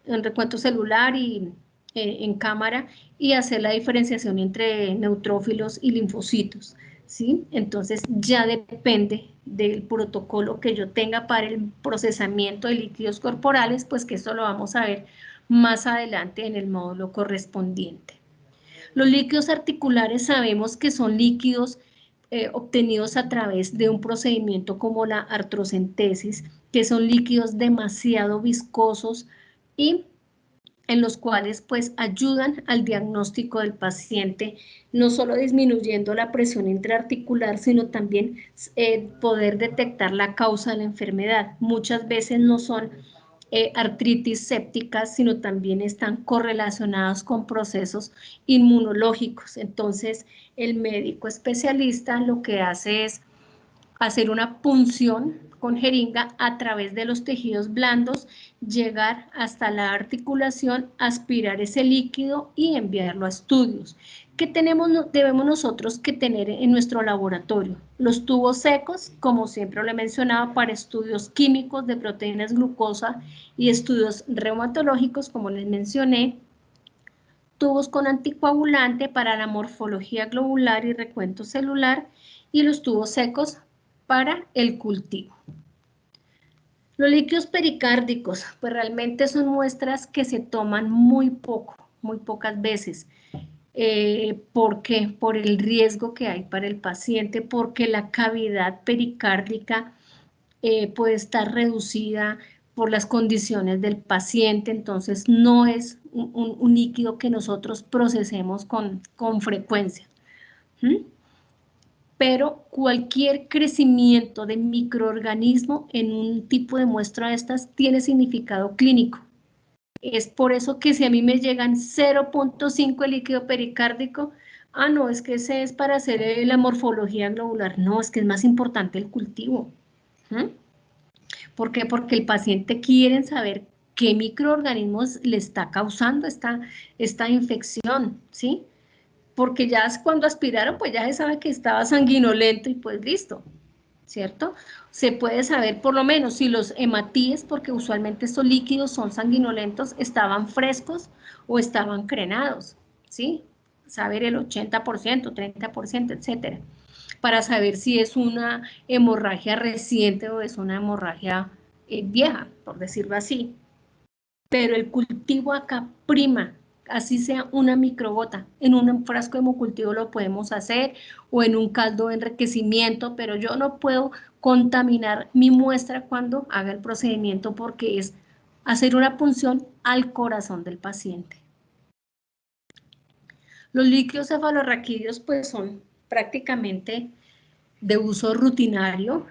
un recuento celular y en cámara y hacer la diferenciación entre neutrófilos y linfocitos, ¿sí? Entonces ya depende del protocolo que yo tenga para el procesamiento de líquidos corporales, pues que esto lo vamos a ver más adelante en el módulo correspondiente. Los líquidos articulares sabemos que son líquidos obtenidos a través de un procedimiento como la artrocentesis, que son líquidos demasiado viscosos y en los cuales pues ayudan al diagnóstico del paciente, no solo disminuyendo la presión intraarticular, sino también poder detectar la causa de la enfermedad. Muchas veces no son artritis sépticas, sino también están correlacionados con procesos inmunológicos. Entonces, el médico especialista lo que hace es hacer una punción con jeringa a través de los tejidos blandos, llegar hasta la articulación, aspirar ese líquido y enviarlo a estudios. ¿Qué debemos nosotros que tener en nuestro laboratorio? Los tubos secos, como siempre lo he mencionado, para estudios químicos de proteínas glucosa y estudios reumatológicos, como les mencioné, tubos con anticoagulante para la morfología globular y recuento celular, y los tubos secos para el cultivo. Los líquidos pericárdicos, pues realmente son muestras que se toman muy pocas veces. ¿Por qué? Por el riesgo que hay para el paciente, porque la cavidad pericárdica puede estar reducida por las condiciones del paciente, entonces no es un líquido que nosotros procesemos con frecuencia. Pero cualquier crecimiento de microorganismo en un tipo de muestra de estas tiene significado clínico. Es por eso que si a mí me llegan 0.5 el líquido pericárdico, no, es que ese es para hacer la morfología globular. No, es que es más importante el cultivo. ¿Por qué? Porque el paciente quiere saber qué microorganismos le está causando esta infección, ¿sí? Porque ya cuando aspiraron, pues ya se sabe que estaba sanguinolento y pues listo, ¿cierto? Se puede saber por lo menos si los hematíes, porque usualmente estos líquidos son sanguinolentos, estaban frescos o estaban crenados, ¿sí? Saber el 80%, 30%, etcétera, para saber si es una hemorragia reciente o es una hemorragia vieja, por decirlo así. Pero el cultivo acá prima, así sea una microgota. En un frasco de hemocultivo lo podemos hacer o en un caldo de enriquecimiento, pero yo no puedo contaminar mi muestra cuando haga el procedimiento porque es hacer una punción al corazón del paciente. Los líquidos cefalorraquídeos pues son prácticamente de uso rutinario,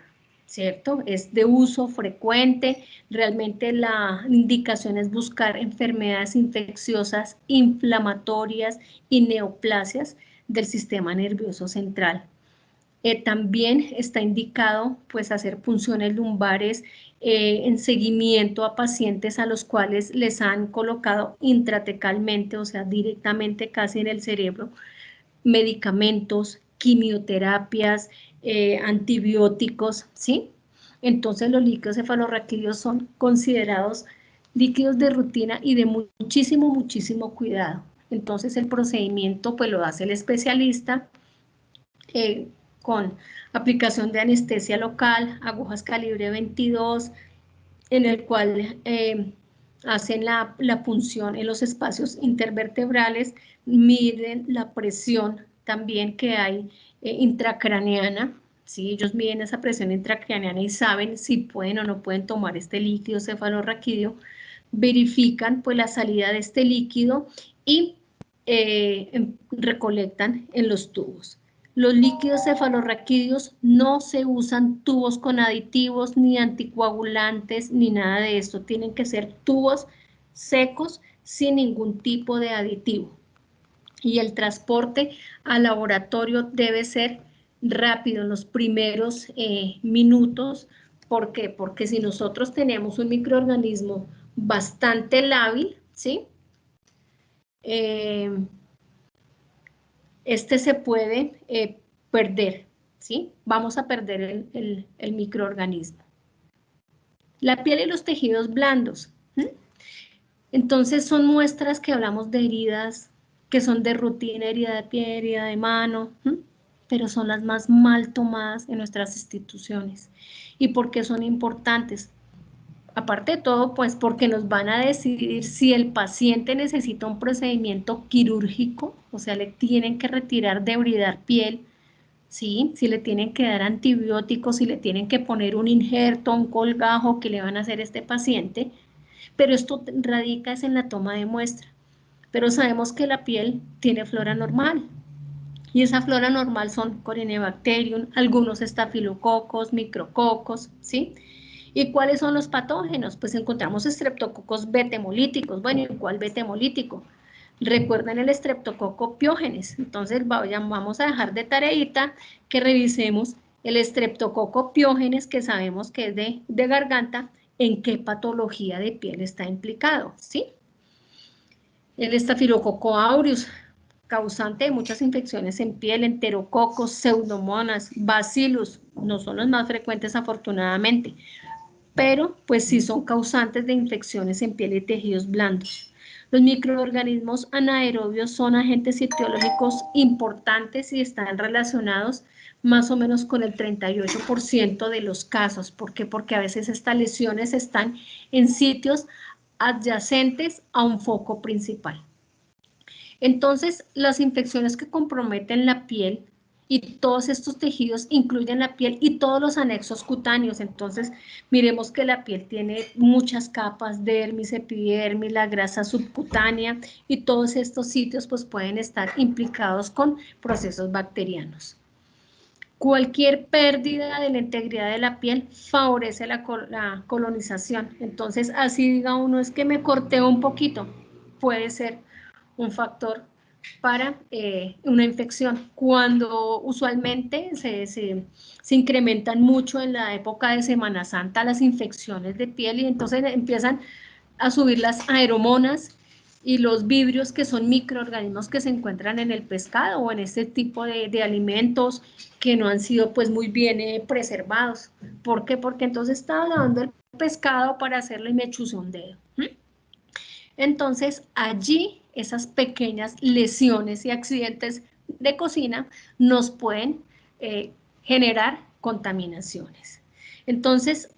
¿cierto? Es de uso frecuente, realmente la indicación es buscar enfermedades infecciosas, inflamatorias y neoplasias del sistema nervioso central. También está indicado pues hacer punciones lumbares en seguimiento a pacientes a los cuales les han colocado intratecalmente, o sea, directamente casi en el cerebro, medicamentos, quimioterapias, antibióticos, ¿sí? Entonces los líquidos cefalorraquídeos son considerados líquidos de rutina y de muchísimo cuidado. Entonces el procedimiento pues lo hace el especialista con aplicación de anestesia local, agujas calibre 22, en el cual hacen la punción en los espacios intervertebrales, miden la presión también que hay intracraneana, ¿sí? Ellos miden esa presión intracraneana y saben si pueden o no pueden tomar este líquido cefalorraquídeo, verifican pues la salida de este líquido y recolectan en los tubos. Los líquidos cefalorraquídeos no se usan tubos con aditivos, ni anticoagulantes, ni nada de esto. Tienen que ser tubos secos, sin ningún tipo de aditivo. Y el transporte al laboratorio debe ser rápido en los primeros minutos. ¿Por qué? Porque si nosotros tenemos un microorganismo bastante lábil, ¿sí? Este se puede perder, ¿sí? Vamos a perder el microorganismo. La piel y los tejidos blandos. Entonces son muestras que hablamos de heridas que son de rutina, herida de pie, herida de mano, pero son las más mal tomadas en nuestras instituciones. ¿Y por qué son importantes? Aparte de todo, pues porque nos van a decidir si el paciente necesita un procedimiento quirúrgico, o sea, le tienen que retirar, debridar piel, ¿sí? Si le tienen que dar antibióticos, si le tienen que poner un injerto, un colgajo que le van a hacer a este paciente, pero esto radica es en la toma de muestra. Pero sabemos que la piel tiene flora normal, y esa flora normal son Corynebacterium, algunos estafilococos, micrococos, ¿sí? ¿Y cuáles son los patógenos? Pues encontramos estreptococos beta-hemolíticos. Bueno, ¿y cuál beta-hemolítico? Recuerden el estreptococo piógenes. Entonces vamos a dejar de tareita que revisemos el estreptococo piógenes, que sabemos que es de garganta, en qué patología de piel está implicado, ¿sí? El estafilococo aureus, causante de muchas infecciones en piel, enterococos, pseudomonas, bacillus, no son los más frecuentes afortunadamente, pero pues sí son causantes de infecciones en piel y tejidos blandos. Los microorganismos anaerobios son agentes etiológicos importantes y están relacionados más o menos con el 38% de los casos. ¿Por qué? Porque a veces estas lesiones están en sitios adyacentes a un foco principal. Entonces, las infecciones que comprometen la piel y todos estos tejidos incluyen la piel y todos los anexos cutáneos. Entonces, miremos que la piel tiene muchas capas, dermis, epidermis, la grasa subcutánea, y todos estos sitios pues pueden estar implicados con procesos bacterianos. Cualquier pérdida de la integridad de la piel favorece la colonización. Entonces, así diga uno, es que me corté un poquito, puede ser un factor para una infección. Cuando usualmente se incrementan mucho en la época de Semana Santa las infecciones de piel, y entonces empiezan a subir las aeromonas y los vidrios, que son microorganismos que se encuentran en el pescado o en este tipo de alimentos que no han sido pues muy bien preservados. ¿Por qué? Porque entonces estaba lavando el pescado para hacerlo y me chuzó un dedo. Entonces allí esas pequeñas lesiones y accidentes de cocina nos pueden generar contaminaciones. Entonces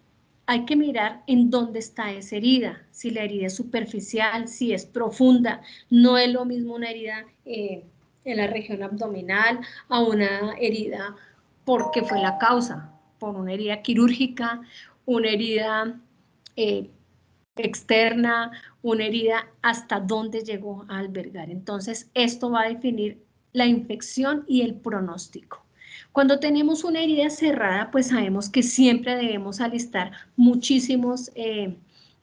hay que mirar en dónde está esa herida, si la herida es superficial, si es profunda. No es lo mismo una herida en la región abdominal a una herida porque fue la causa, por una herida quirúrgica, una herida externa, una herida, hasta dónde llegó a albergar. Entonces, esto va a definir la infección y el pronóstico. Cuando tenemos una herida cerrada, pues sabemos que siempre debemos alistar muchísimos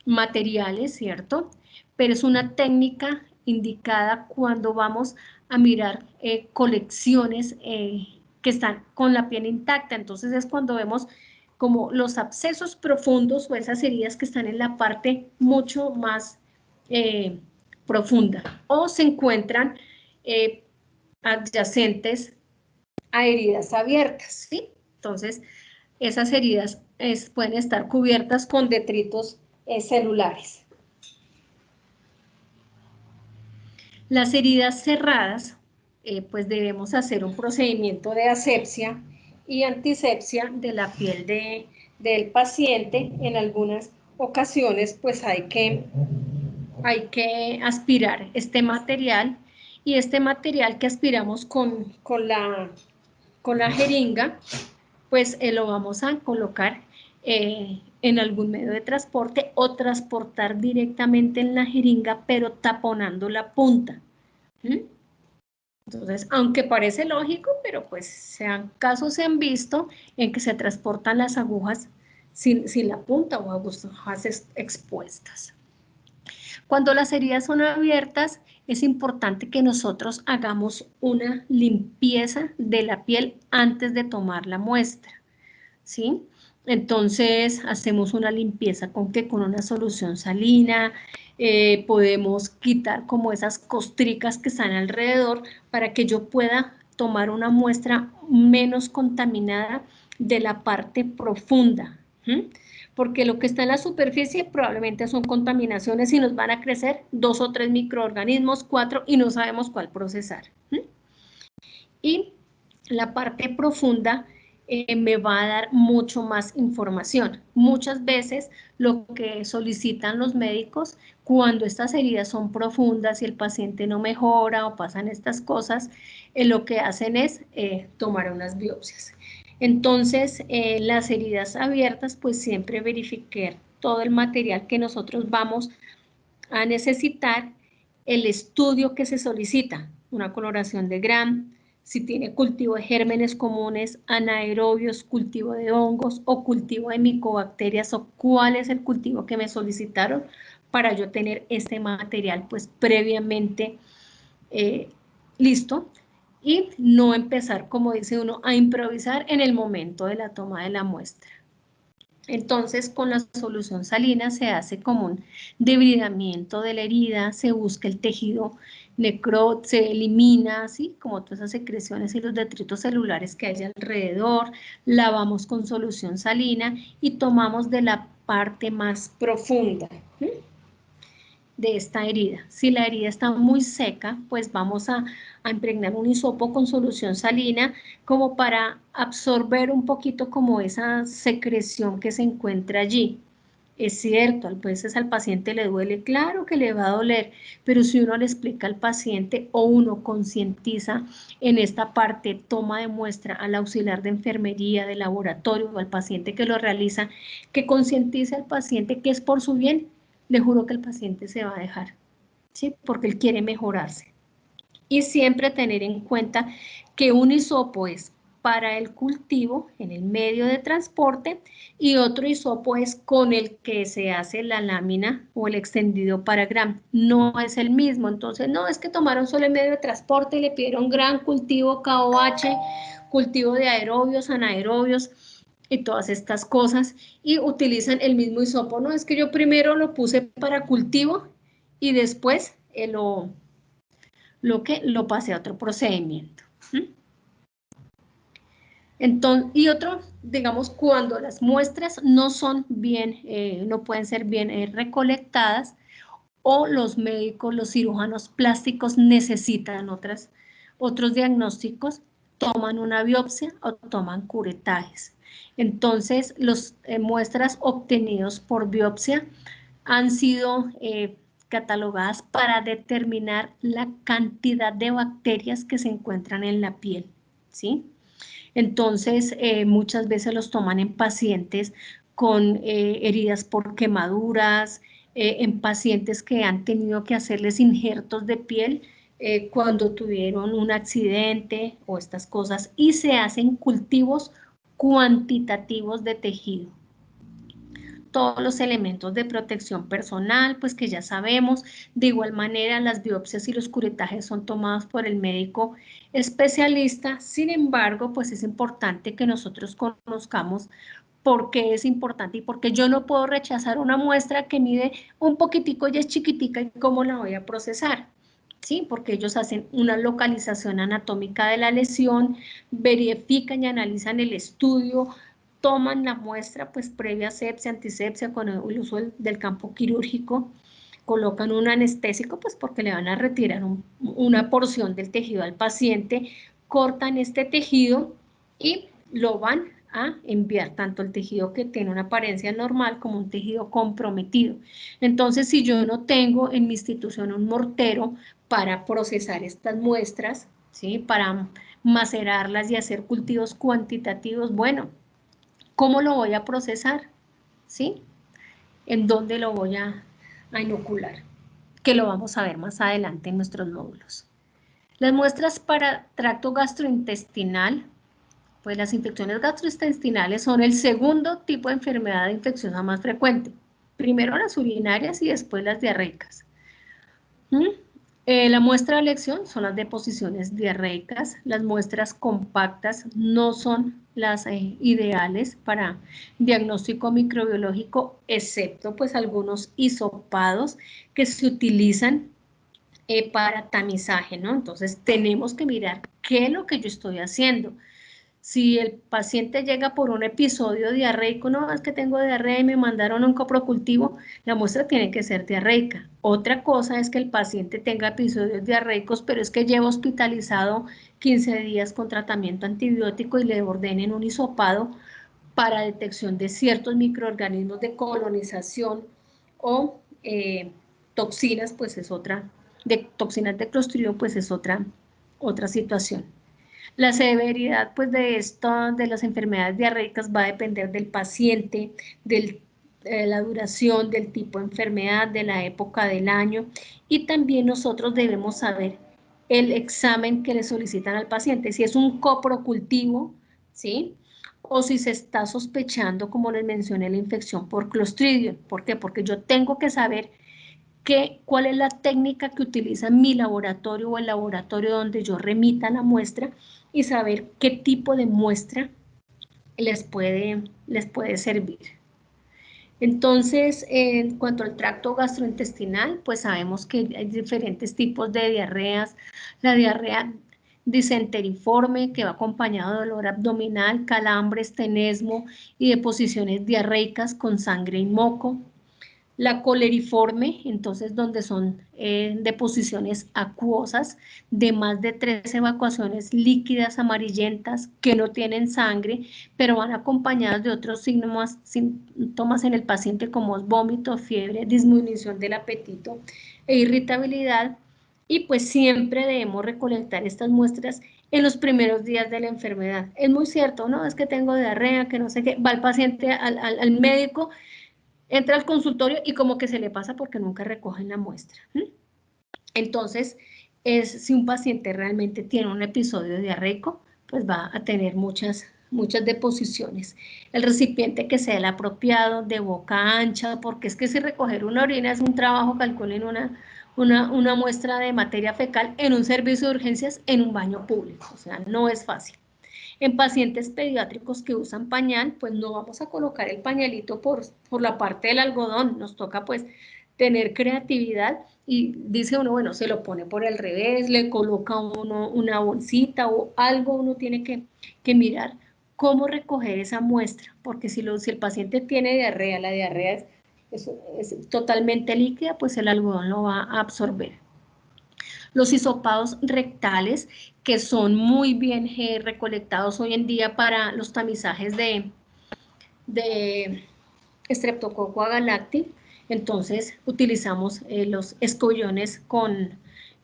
materiales, ¿cierto? Pero es una técnica indicada cuando vamos a mirar colecciones que están con la piel intacta. Entonces es cuando vemos como los abscesos profundos o esas heridas que están en la parte mucho más profunda, o se encuentran adyacentes a heridas abiertas, ¿sí? Entonces, esas heridas pueden estar cubiertas con detritos celulares. Las heridas cerradas pues debemos hacer un procedimiento de asepsia y antisepsia de la piel del paciente. En algunas ocasiones pues hay que aspirar este material, y este material que aspiramos con la jeringa, pues lo vamos a colocar en algún medio de transporte o transportar directamente en la jeringa, pero taponando la punta. Entonces, aunque parece lógico, pero pues casos se han visto en que se transportan las agujas sin la punta o agujas expuestas. Cuando las heridas son abiertas, es importante que nosotros hagamos una limpieza de la piel antes de tomar la muestra, ¿sí? Entonces, hacemos una limpieza con una solución salina, podemos quitar como esas costricas que están alrededor para que yo pueda tomar una muestra menos contaminada de la parte profunda, porque lo que está en la superficie probablemente son contaminaciones y nos van a crecer 2 o 3 microorganismos, 4, y no sabemos cuál procesar. Y la parte profunda me va a dar mucho más información. Muchas veces lo que solicitan los médicos cuando estas heridas son profundas y el paciente no mejora o pasan estas cosas, lo que hacen es tomar unas biopsias. Entonces, las heridas abiertas, pues siempre verificar todo el material que nosotros vamos a necesitar, el estudio que se solicita, una coloración de Gram, si tiene cultivo de gérmenes comunes, anaerobios, cultivo de hongos o cultivo de micobacterias, o cuál es el cultivo que me solicitaron para yo tener este material pues previamente listo, y no empezar, como dice uno, a improvisar en el momento de la toma de la muestra. Entonces, con la solución salina se hace como un debridamiento de la herida, se busca el tejido se elimina, ¿sí? Como todas esas secreciones y los detritos celulares que hay alrededor, lavamos con solución salina y tomamos de la parte más profunda, ¿sí?, de esta herida. Si la herida está muy seca, pues vamos a impregnar un hisopo con solución salina como para absorber un poquito como esa secreción que se encuentra allí. Es cierto, a veces al paciente le duele, claro que le va a doler, pero si uno le explica al paciente o uno concientiza en esta parte, toma de muestra al auxiliar de enfermería, de laboratorio o al paciente que lo realiza, que concientice al paciente que es por su bien, le juro que el paciente se va a dejar, ¿sí? Porque él quiere mejorarse. Y siempre tener en cuenta que un hisopo es para el cultivo en el medio de transporte y otro hisopo es con el que se hace la lámina o el extendido para Gram. No es el mismo, entonces no es que tomaron solo el medio de transporte y le pidieron Gram, cultivo KOH, cultivo de aerobios, anaerobios y todas estas cosas, y utilizan el mismo hisopo. No, es que yo primero lo puse para cultivo y después lo pasé a otro procedimiento. Entonces, y otro, digamos, cuando las muestras no son bien, no pueden ser bien recolectadas, o los médicos, los cirujanos plásticos necesitan otros diagnósticos, toman una biopsia o toman curetajes. Entonces, las muestras obtenidas por biopsia han sido catalogadas para determinar la cantidad de bacterias que se encuentran en la piel, ¿sí? Entonces, muchas veces los toman en pacientes con heridas por quemaduras, en pacientes que han tenido que hacerles injertos de piel cuando tuvieron un accidente o estas cosas, y se hacen cultivos cuantitativos de tejido. Todos los elementos de protección personal, pues que ya sabemos. De igual manera, las biopsias y los curetajes son tomados por el médico especialista. Sin embargo, pues es importante que nosotros conozcamos por qué es importante y porque yo no puedo rechazar una muestra que mide un poquitico y es chiquitica, y cómo la voy a procesar, ¿sí? Porque ellos hacen una localización anatómica de la lesión, verifican y analizan el estudio, toman la muestra pues previa asepsia, antisepsia con el uso del campo quirúrgico, colocan un anestésico, pues porque le van a retirar una porción del tejido al paciente, cortan este tejido y lo van a enviar, tanto el tejido que tiene una apariencia normal como un tejido comprometido. Entonces, si yo no tengo en mi institución un mortero para procesar estas muestras, ¿sí? Para macerarlas y hacer cultivos cuantitativos, bueno, ¿cómo lo voy a procesar? ¿Sí? ¿En dónde lo voy a inocular? Que lo vamos a ver más adelante en nuestros módulos. Las muestras para tracto gastrointestinal, pues las infecciones gastrointestinales son el segundo tipo de enfermedad infecciosa más frecuente. Primero las urinarias y después las diarreicas. La muestra de elección son las deposiciones diarreicas. Las muestras compactas no son las ideales para diagnóstico microbiológico, excepto pues algunos hisopados que se utilizan para tamizaje, ¿no? Entonces tenemos que mirar qué es lo que yo estoy haciendo. Si el paciente llega por un episodio diarreico, no, es que tengo diarrea y me mandaron un coprocultivo, la muestra tiene que ser diarreica. Otra cosa es que el paciente tenga episodios diarreicos, pero es que lleva hospitalizado 15 días con tratamiento antibiótico y le ordenen un hisopado para detección de ciertos microorganismos de colonización o toxinas, pues es otra, de toxinas de Clostridium, pues es otra situación. La severidad pues de las enfermedades diarreicas va a depender del paciente, de la duración, del tipo de enfermedad, de la época del año, y también nosotros debemos saber el examen que le solicitan al paciente, si es un coprocultivo, ¿sí? O si se está sospechando, como les mencioné, la infección por Clostridium. ¿Por qué? Porque yo tengo que saber cuál es la técnica que utiliza mi laboratorio o el laboratorio donde yo remita la muestra y saber qué tipo de muestra les puede servir. Entonces, en cuanto al tracto gastrointestinal, pues sabemos que hay diferentes tipos de diarreas. La diarrea disenteriforme, que va acompañado de dolor abdominal, calambres, tenesmo y deposiciones diarreicas con sangre y moco. La coleriforme, entonces donde son deposiciones acuosas de más de 3 evacuaciones líquidas amarillentas que no tienen sangre, pero van acompañadas de otros síntomas en el paciente como vómito, fiebre, disminución del apetito e irritabilidad. Y pues siempre debemos recolectar estas muestras en los primeros días de la enfermedad. Es muy cierto, ¿no? Es que tengo diarrea, que no sé qué, va el paciente al médico, entra al consultorio y como que se le pasa porque nunca recogen la muestra. Entonces, si un paciente realmente tiene un episodio diarreico, pues va a tener muchas deposiciones. El recipiente que sea el apropiado, de boca ancha, porque es que si recoger una orina es un trabajo, calculen una muestra de materia fecal en un servicio de urgencias en un baño público, o sea, no es fácil. En pacientes pediátricos que usan pañal, pues no vamos a colocar el pañalito por la parte del algodón, nos toca pues tener creatividad y dice uno, bueno, se lo pone por el revés, le coloca uno una bolsita o algo, uno tiene que mirar cómo recoger esa muestra, porque si el paciente tiene diarrea, la diarrea es totalmente líquida, pues el algodón lo va a absorber. Los hisopados rectales, que son muy bien recolectados hoy en día para los tamizajes de Streptococcus agalacti. Entonces utilizamos los escobillones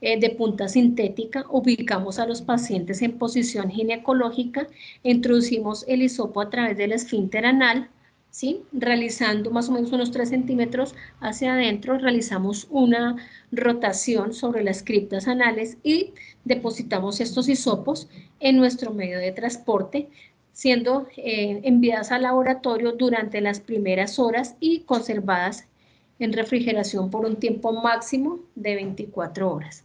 de punta sintética, ubicamos a los pacientes en posición ginecológica, introducimos el hisopo a través del esfínter anal, ¿sí? Realizando más o menos unos 3 centímetros hacia adentro, realizamos una rotación sobre las criptas anales y depositamos estos hisopos en nuestro medio de transporte, siendo enviadas al laboratorio durante las primeras horas y conservadas en refrigeración por un tiempo máximo de 24 horas.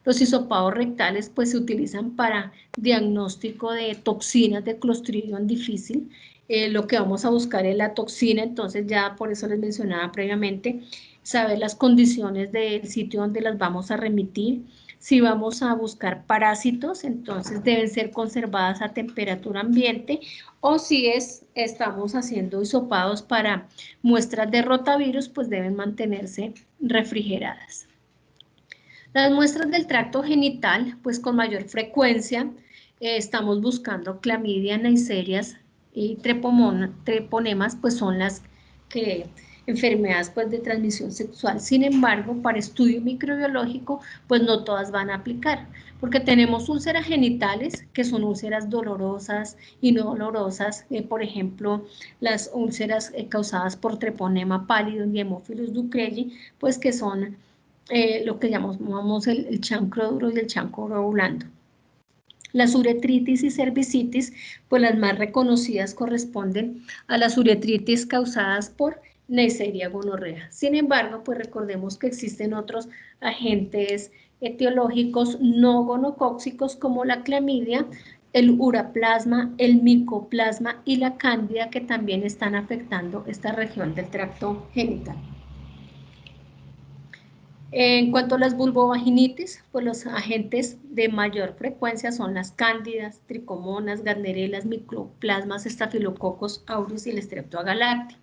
Los hisopados rectales pues se utilizan para diagnóstico de toxinas de Clostridium difficile. Lo que vamos a buscar es la toxina, entonces ya por eso les mencionaba previamente, saber las condiciones del sitio donde las vamos a remitir. Si vamos a buscar parásitos, entonces deben ser conservadas a temperatura ambiente, o si estamos haciendo hisopados para muestras de rotavirus, pues deben mantenerse refrigeradas. Las muestras del tracto genital, pues con mayor frecuencia estamos buscando clamidia, neiserias y treponemas, pues son las que enfermedades pues de transmisión sexual. Sin embargo, para estudio microbiológico, pues no todas van a aplicar, porque tenemos úlceras genitales, que son úlceras dolorosas y no dolorosas, por ejemplo, las úlceras causadas por treponema pálido y Haemophilus ducreyi, pues que son lo que llamamos el chancro duro y el chancro blando. Las uretritis y cervicitis, pues las más reconocidas corresponden a las uretritis causadas por Neisseria gonorrea. Sin embargo, pues recordemos que existen otros agentes etiológicos no gonocóxicos como la clamidia, el uraplasma, el micoplasma y la cándida, que también están afectando esta región del tracto genital. En cuanto a las vulvovaginitis, pues los agentes de mayor frecuencia son las cándidas, tricomonas, gardnerelas, micoplasmas, estafilococos aureus y el streptoagalacti.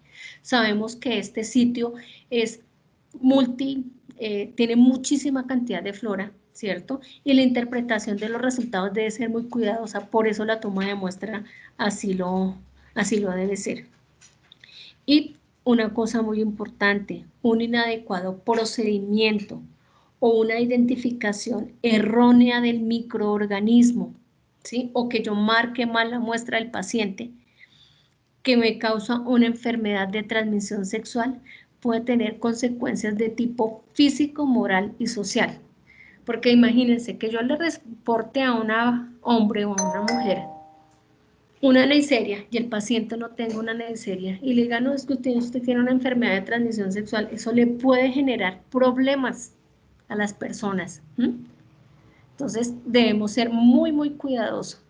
Sabemos que este sitio es tiene muchísima cantidad de flora, ¿cierto? Y la interpretación de los resultados debe ser muy cuidadosa, por eso la toma de muestra así lo debe ser. Y una cosa muy importante, un inadecuado procedimiento o una identificación errónea del microorganismo, ¿sí? O que yo marque mal la muestra del paciente, que me causa una enfermedad de transmisión sexual, puede tener consecuencias de tipo físico, moral y social. Porque imagínense que yo le reporte a un hombre o a una mujer una Neisseria y el paciente no tenga una Neisseria y le diga, no, es que usted tiene una enfermedad de transmisión sexual, eso le puede generar problemas a las personas. Entonces debemos ser muy cuidadosos.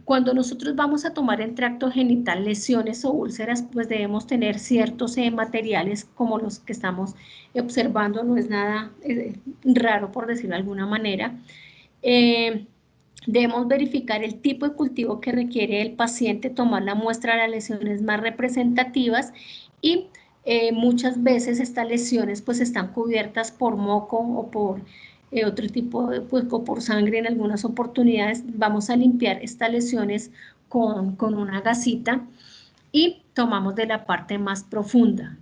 Cuando nosotros vamos a tomar en tracto genital lesiones o úlceras, pues debemos tener ciertos materiales como los que estamos observando, no es nada raro por decirlo de alguna manera. Debemos verificar el tipo de cultivo que requiere el paciente, tomar la muestra de las lesiones más representativas y muchas veces estas lesiones pues están cubiertas por moco o por otro tipo de, pues, o por sangre en algunas oportunidades. Vamos a limpiar estas lesiones con una gasita y tomamos de la parte más profunda.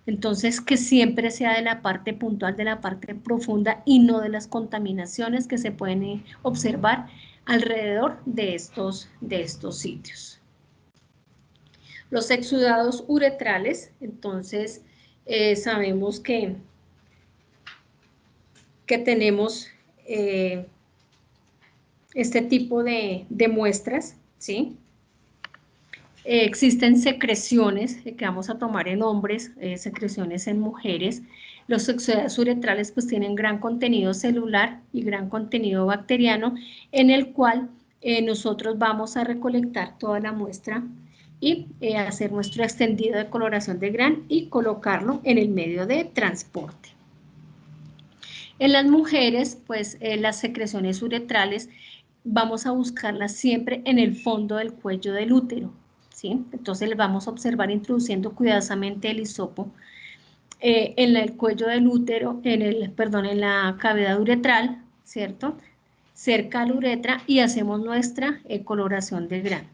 Entonces, que siempre sea de la parte puntual, de la parte profunda y no de las contaminaciones que se pueden observar alrededor de estos sitios. Los exudados uretrales, entonces, sabemos que tenemos este tipo de muestras, ¿sí? Existen secreciones que vamos a tomar en hombres, secreciones en mujeres. Los exudados uretrales pues tienen gran contenido celular y gran contenido bacteriano, en el cual nosotros vamos a recolectar toda la muestra y hacer nuestro extendido de coloración de Gram y colocarlo en el medio de transporte. En las mujeres, pues las secreciones uretrales vamos a buscarlas siempre en el fondo del cuello del útero, ¿sí? Entonces les vamos a observar introduciendo cuidadosamente el hisopo en el cuello del útero, en la cavidad uretral, ¿cierto? Cerca a la uretra y hacemos nuestra coloración de Gram.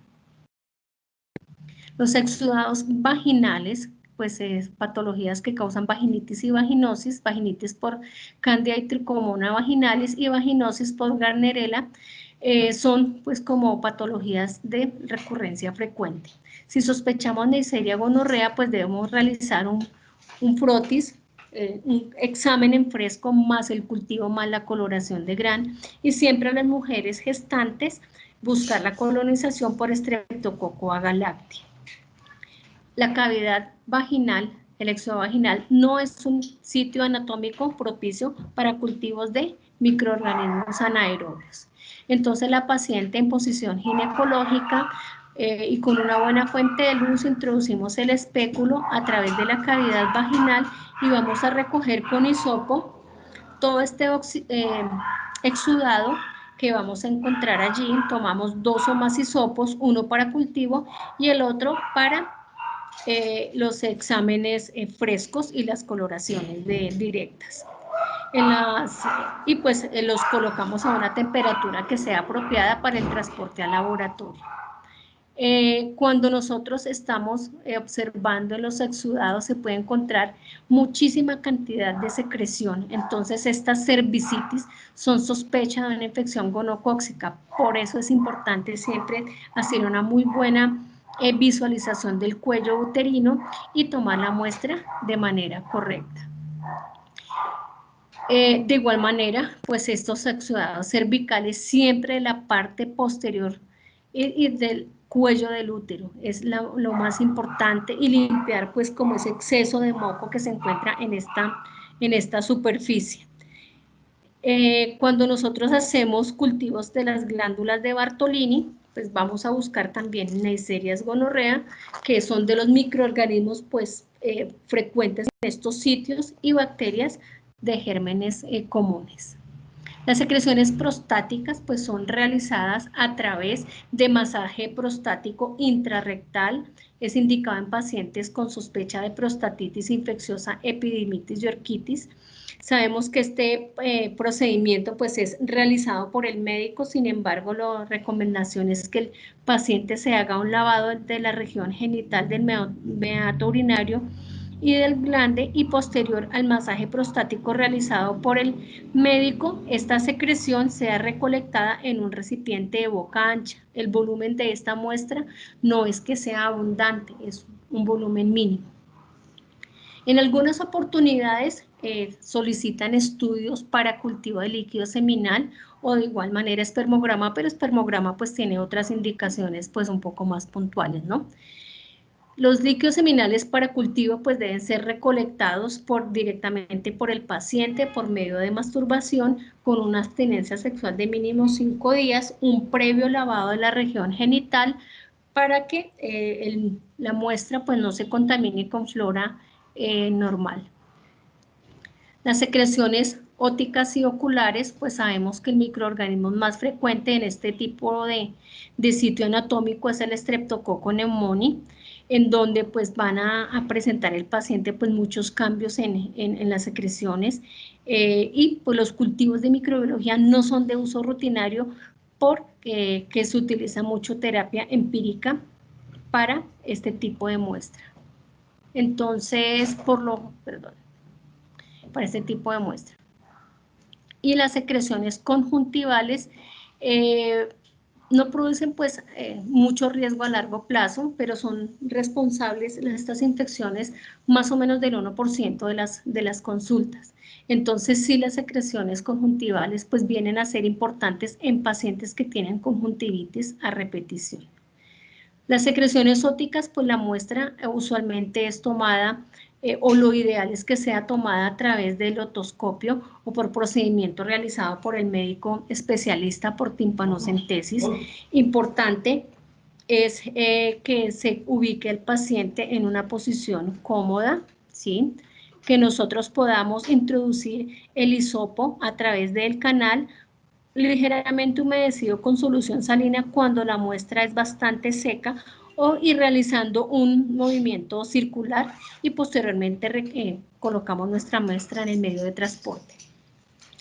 Los exudados vaginales, pues patologías que causan vaginitis y vaginosis, vaginitis por Candida y Tricomona vaginalis y vaginosis por Gardnerella, son pues como patologías de recurrencia frecuente. Si sospechamos Neisseria gonorrea, pues debemos realizar un frotis, un examen en fresco más el cultivo más la coloración de Gram, y siempre a las mujeres gestantes buscar la colonización por Streptococcus agalacti. La cavidad vaginal, el exudado vaginal, no es un sitio anatómico propicio para cultivos de microorganismos anaerobios. Entonces la paciente en posición ginecológica y con una buena fuente de luz introducimos el espéculo a través de la cavidad vaginal y vamos a recoger con hisopo todo este exudado que vamos a encontrar allí. Tomamos 2 o más hisopos, uno para cultivo y el otro para los exámenes frescos y las coloraciones directas. Y pues los colocamos a una temperatura que sea apropiada para el transporte al laboratorio. Cuando nosotros estamos observando en los exudados se puede encontrar muchísima cantidad de secreción, entonces estas cervicitis son sospecha de una infección gonocócica, por eso es importante siempre hacer una muy buena visualización del cuello uterino y tomar la muestra de manera correcta. De igual manera, pues estos exudados cervicales siempre de la parte posterior y del cuello del útero es lo más importante, y limpiar pues como ese exceso de moco que se encuentra en esta superficie. Cuando nosotros hacemos cultivos de las glándulas de Bartolini, pues vamos a buscar también Neisseria gonorrea, que son de los microorganismos pues frecuentes en estos sitios, y bacterias de gérmenes comunes. Las secreciones prostáticas pues son realizadas a través de masaje prostático intrarrectal, es indicado en pacientes con sospecha de prostatitis infecciosa, epididimitis y orquitis. Sabemos que este procedimiento pues es realizado por el médico, sin embargo la recomendación es que el paciente se haga un lavado de la región genital del meato urinario y del glande, y posterior al masaje prostático realizado por el médico, esta secreción sea recolectada en un recipiente de boca ancha. El volumen de esta muestra no es que sea abundante, es un volumen mínimo. En algunas oportunidades solicitan estudios para cultivo de líquido seminal o de igual manera espermograma, pero espermograma pues tiene otras indicaciones pues un poco más puntuales, ¿no? Los líquidos seminales para cultivo pues deben ser recolectados directamente por el paciente por medio de masturbación con una abstinencia sexual de mínimo 5 días, un previo lavado de la región genital para que la muestra pues no se contamine con flora normal. Las secreciones óticas y oculares, pues sabemos que el microorganismo más frecuente en este tipo de sitio anatómico es el Streptococcus pneumoniae, en donde pues van a presentar el paciente pues muchos cambios en las secreciones, y pues los cultivos de microbiología no son de uso rutinario porque se utiliza mucho terapia empírica para este tipo de muestra. Entonces, para este tipo de muestra. Y las secreciones conjuntivales no producen pues mucho riesgo a largo plazo, pero son responsables estas infecciones más o menos del 1% de las consultas. Entonces sí, las secreciones conjuntivales pues vienen a ser importantes en pacientes que tienen conjuntivitis a repetición. Las secreciones óticas, pues la muestra usualmente es tomada o lo ideal es que sea tomada a través del otoscopio o por procedimiento realizado por el médico especialista por timpanocentesis. Importante es que se ubique el paciente en una posición cómoda, ¿sí? Que nosotros podamos introducir el hisopo a través del canal ligeramente humedecido con solución salina cuando la muestra es bastante seca, y realizando un movimiento circular, y posteriormente colocamos nuestra muestra en el medio de transporte.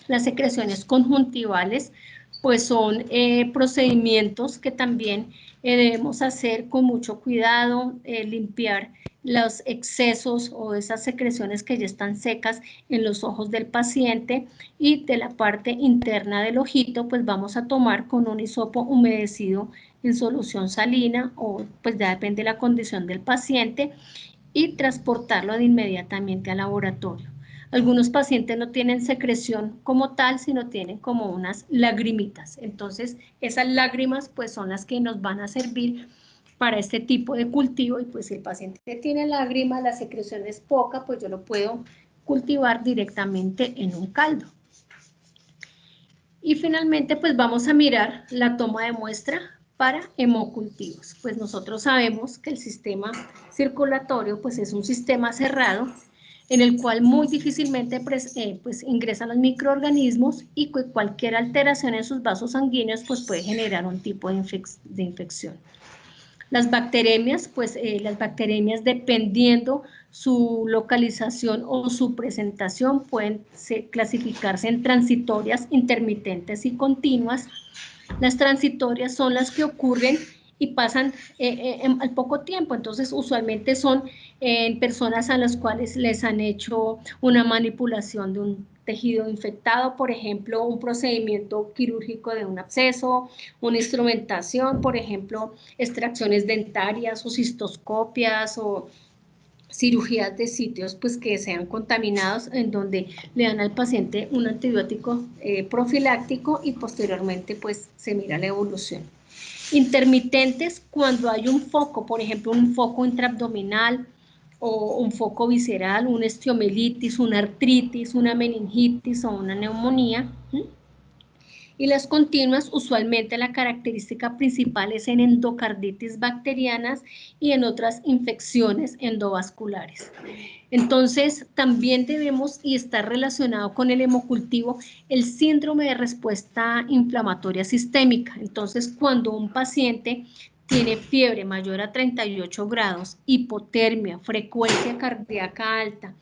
Las secreciones conjuntivales pues son procedimientos que también debemos hacer con mucho cuidado, limpiar los excesos o esas secreciones que ya están secas en los ojos del paciente, y de la parte interna del ojito pues vamos a tomar con un hisopo humedecido en solución salina, o pues ya depende de la condición del paciente, y transportarlo de inmediatamente al laboratorio. Algunos pacientes no tienen secreción como tal, sino tienen como unas lagrimitas. Entonces, esas lágrimas pues son las que nos van a servir para este tipo de cultivo, y pues si el paciente tiene lágrimas, la secreción es poca, pues yo lo puedo cultivar directamente en un caldo. Y finalmente pues vamos a mirar la toma de muestra para hemocultivos. Pues nosotros sabemos que el sistema circulatorio pues es un sistema cerrado en el cual muy difícilmente pues ingresan los microorganismos, y cualquier alteración en sus vasos sanguíneos pues puede generar un tipo de infección. Las bacteremias, pues las bacteremias, dependiendo su localización o su presentación, pueden clasificarse en transitorias, intermitentes y continuas. Las transitorias son las que ocurren y pasan al poco tiempo, entonces usualmente son en personas a las cuales les han hecho una manipulación de un tejido infectado, por ejemplo, un procedimiento quirúrgico de un absceso, una instrumentación, por ejemplo, extracciones dentarias o cistoscopias o cirugías de sitios pues que sean contaminados, en donde le dan al paciente un antibiótico profiláctico y posteriormente pues se mira la evolución. Intermitentes, cuando hay un foco, por ejemplo un foco intraabdominal o un foco visceral, una estiomielitis, una artritis, una meningitis o una neumonía. Y las continuas, usualmente la característica principal es en endocarditis bacterianas y en otras infecciones endovasculares. Entonces, también debemos, y está relacionado con el hemocultivo, el síndrome de respuesta inflamatoria sistémica. Entonces, cuando un paciente tiene fiebre mayor a 38 grados, hipotermia, frecuencia cardíaca alta,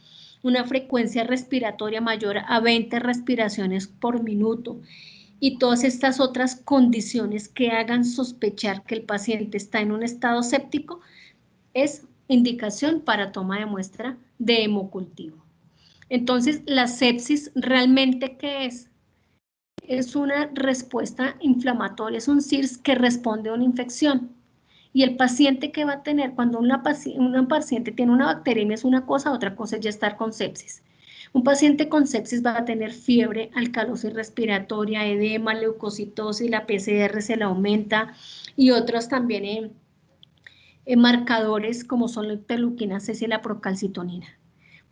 una frecuencia respiratoria mayor a 20 respiraciones por minuto, y todas estas otras condiciones que hagan sospechar que el paciente está en un estado séptico, es indicación para toma de muestra de hemocultivo. Entonces, la sepsis, ¿realmente qué es? Es una respuesta inflamatoria, es un SIRS que responde a una infección. Y el paciente que va a tener, cuando una paciente tiene una bacteremia es una cosa, otra cosa es ya estar con sepsis. Un paciente con sepsis va a tener fiebre, alcalosis respiratoria, edema, leucocitosis, la PCR se le aumenta y otros también marcadores como son la interleuquina 6 y la procalcitonina.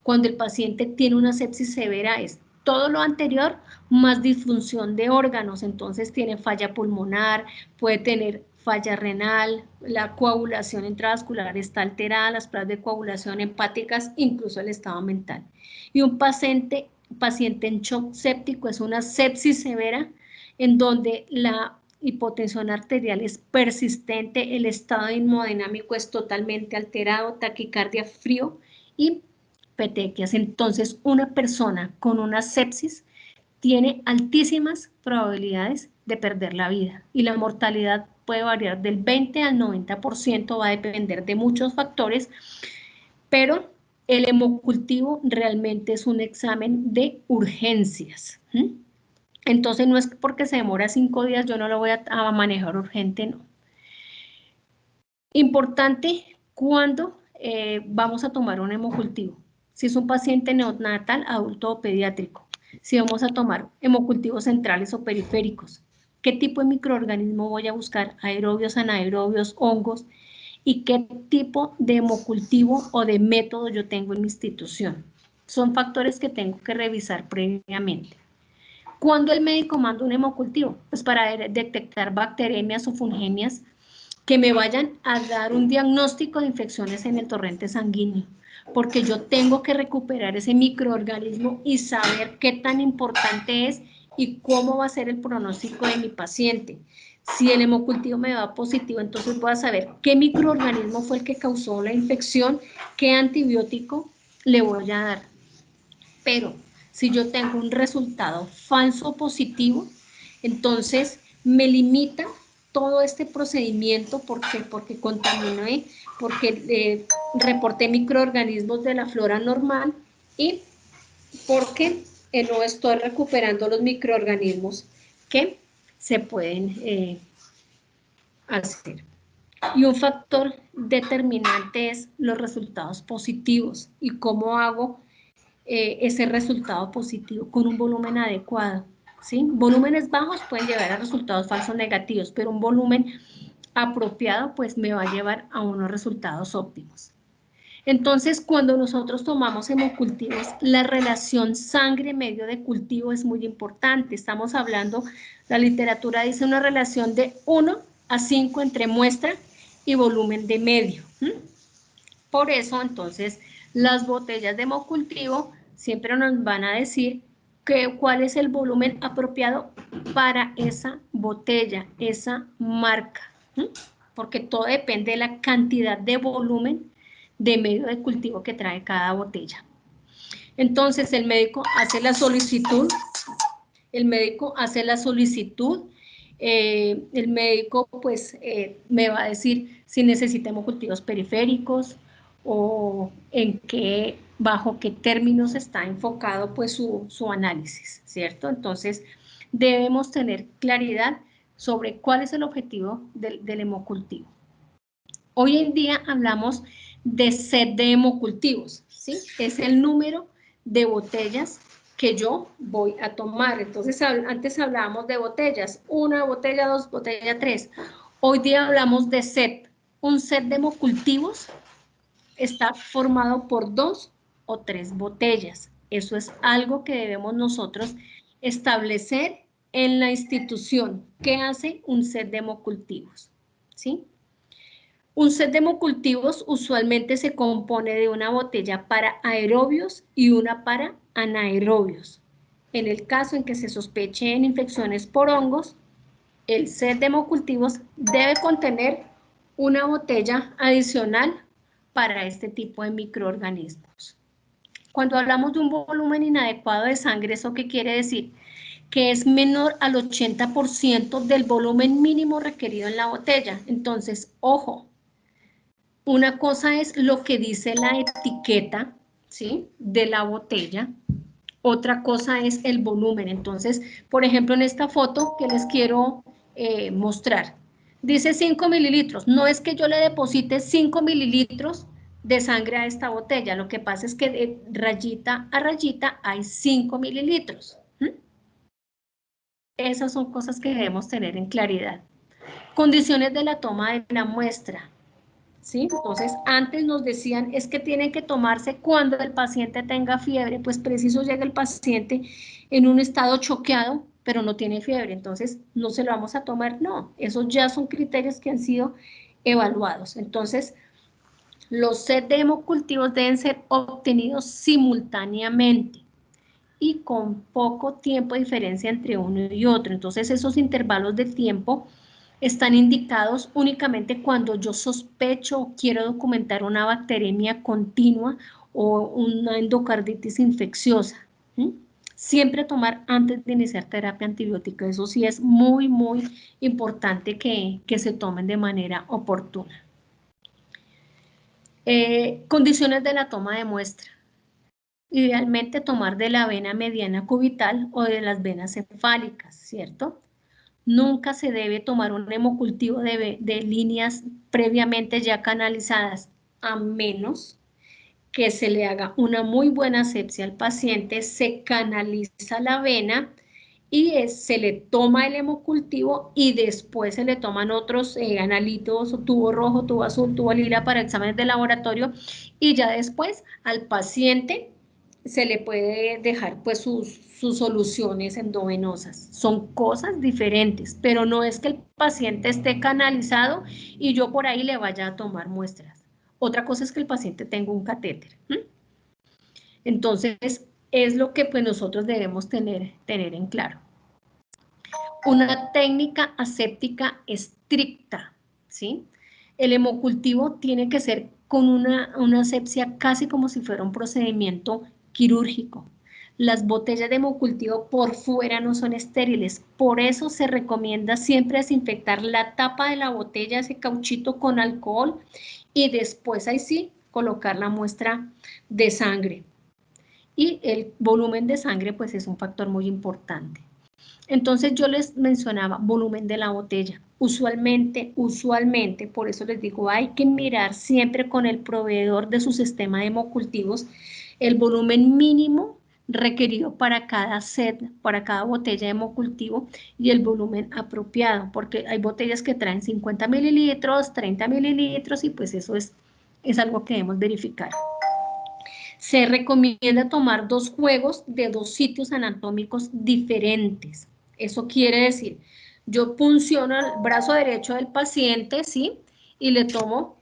Cuando el paciente tiene una sepsis severa es todo lo anterior más disfunción de órganos, entonces tiene falla pulmonar, puede tener falla renal, la coagulación intravascular está alterada, las pruebas de coagulación hepáticas, incluso el estado mental. Y un paciente en shock séptico es una sepsis severa en donde la hipotensión arterial es persistente, el estado hemodinámico es totalmente alterado, taquicardia, frío y petequias. Entonces, una persona con una sepsis tiene altísimas probabilidades de perder la vida y la mortalidad puede variar del 20 al 90%, va a depender de muchos factores, pero el hemocultivo realmente es un examen de urgencias. Entonces no es porque se demora 5 días, yo no lo voy a manejar urgente, no. Importante cuando vamos a tomar un hemocultivo. Si es un paciente neonatal, adulto o pediátrico. Si vamos a tomar hemocultivos centrales o periféricos. ¿Qué tipo de microorganismo voy a buscar? Aerobios, anaerobios, hongos. ¿Y qué tipo de hemocultivo o de método yo tengo en mi institución? Son factores que tengo que revisar previamente. ¿Cuándo el médico manda un hemocultivo? Pues para detectar bacteremias o fungemias que me vayan a dar un diagnóstico de infecciones en el torrente sanguíneo, porque yo tengo que recuperar ese microorganismo y saber qué tan importante es y cómo va a ser el pronóstico de mi paciente. Si el hemocultivo me da positivo, entonces voy a saber qué microorganismo fue el que causó la infección, qué antibiótico le voy a dar. Pero si yo tengo un resultado falso positivo, entonces me limita todo este procedimiento. ¿Por qué? Porque contaminé, porque reporté microorganismos de la flora normal y porque no estoy recuperando los microorganismos que se pueden hacer. Y un factor determinante es los resultados positivos y cómo hago ese resultado positivo con un volumen adecuado, ¿sí? Volúmenes bajos pueden llevar a resultados falsos negativos, pero un volumen apropiado pues me va a llevar a unos resultados óptimos. Entonces, cuando nosotros tomamos hemocultivos, la relación sangre-medio de cultivo es muy importante. Estamos hablando, la literatura dice una relación de 1 a 5 entre muestra y volumen de medio. Por eso, entonces, las botellas de hemocultivo siempre nos van a decir cuál es el volumen apropiado para esa botella, esa marca. porque todo depende de la cantidad de volumen de medio de cultivo que trae cada botella. Entonces el médico hace la solicitud, el médico pues me va a decir si necesita hemocultivos periféricos o bajo qué términos está enfocado pues su análisis, ¿cierto? Entonces debemos tener claridad sobre cuál es el objetivo del hemocultivo. Hoy en día hablamos de set de hemocultivos, ¿sí? Es el número de botellas que yo voy a tomar. Entonces, antes hablábamos de botellas, 1 botella, 2 botella, 3. Hoy día hablamos de set. Un set de hemocultivos está formado por 2 o 3 botellas. Eso es algo que debemos nosotros establecer en la institución. ¿Qué hace un set de hemocultivos? ¿Sí? Un set de hemocultivos usualmente se compone de una botella para aerobios y una para anaerobios. En el caso en que se sospechen infecciones por hongos, el set de hemocultivos debe contener una botella adicional para este tipo de microorganismos. Cuando hablamos de un volumen inadecuado de sangre, ¿eso qué quiere decir? Que es menor al 80% del volumen mínimo requerido en la botella. Entonces, ojo, una cosa es lo que dice la etiqueta, ¿sí?, de la botella. Otra cosa es el volumen. Entonces, por ejemplo, en esta foto que les quiero mostrar, dice 5 mililitros. No es que yo le deposite 5 mililitros de sangre a esta botella. Lo que pasa es que de rayita a rayita hay 5 mililitros. Esas son cosas que debemos tener en claridad. Condiciones de la toma de la muestra. ¿Sí? Entonces, antes nos decían, es que tienen que tomarse cuando el paciente tenga fiebre, pues preciso llega el paciente en un estado choqueado, pero no tiene fiebre, entonces no se lo vamos a tomar, no, esos ya son criterios que han sido evaluados. Entonces, los set de hemocultivos deben ser obtenidos simultáneamente y con poco tiempo de diferencia entre uno y otro. Entonces, esos intervalos de tiempo están indicados únicamente cuando yo sospecho o quiero documentar una bacteremia continua o una endocarditis infecciosa. ¿Sí? Siempre tomar antes de iniciar terapia antibiótica. Eso sí es muy, muy importante que se tomen de manera oportuna. Condiciones de la toma de muestra. Idealmente tomar de la vena mediana cubital o de las venas cefálicas, ¿cierto? Nunca se debe tomar un hemocultivo de líneas previamente ya canalizadas, a menos que se le haga una muy buena asepsia al paciente, se canaliza la vena y se le toma el hemocultivo y después se le toman otros analitos, tubo rojo, tubo azul, tubo lila para exámenes de laboratorio y ya después al paciente se le puede dejar pues sus soluciones endovenosas. Son cosas diferentes, pero no es que el paciente esté canalizado y yo por ahí le vaya a tomar muestras. Otra cosa es que el paciente tenga un catéter. Entonces, es lo que pues nosotros debemos tener en claro. Una técnica aséptica estricta, ¿sí? El hemocultivo tiene que ser con una asepsia casi como si fuera un procedimiento quirúrgico. Las botellas de hemocultivo por fuera no son estériles, por eso se recomienda siempre desinfectar la tapa de la botella, ese cauchito con alcohol, y después ahí sí colocar la muestra de sangre. Y el volumen de sangre pues es un factor muy importante. Entonces yo les mencionaba volumen de la botella. Usualmente, por eso les digo, hay que mirar siempre con el proveedor de su sistema de hemocultivos el volumen mínimo requerido para cada set, para cada botella de hemocultivo y el volumen apropiado, porque hay botellas que traen 50 mililitros, 30 mililitros y pues eso es algo que debemos verificar. Se recomienda tomar 2 juegos de 2 sitios anatómicos diferentes. Eso quiere decir, yo punciono el brazo derecho del paciente, ¿sí? Y le tomo,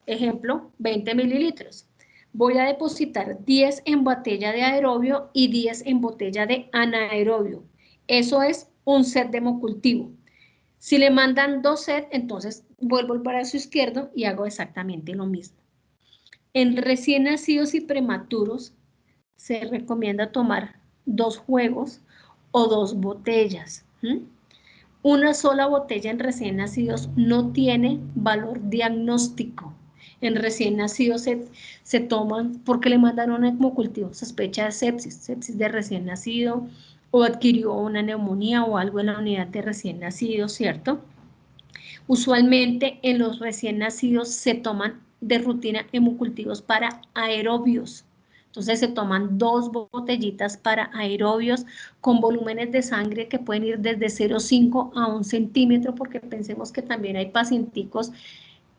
ejemplo, 20 mililitros. Voy a depositar 10 en botella de aerobio y 10 en botella de anaerobio. Eso es un set de hemocultivo. Si le mandan 2 sets, entonces vuelvo al brazo izquierdo y hago exactamente lo mismo. En recién nacidos y prematuros se recomienda tomar 2 juegos o 2 botellas. Una sola botella en recién nacidos no tiene valor diagnóstico. En recién nacidos se toman porque le mandaron a hemocultivo sospecha de sepsis de recién nacido, o adquirió una neumonía o algo en la unidad de recién nacido, ¿cierto? Usualmente en los recién nacidos se toman de rutina hemocultivos para aerobios. Entonces se toman 2 botellitas para aerobios con volúmenes de sangre que pueden ir desde 0,5 a 1 centímetro, porque pensemos que también hay pacienticos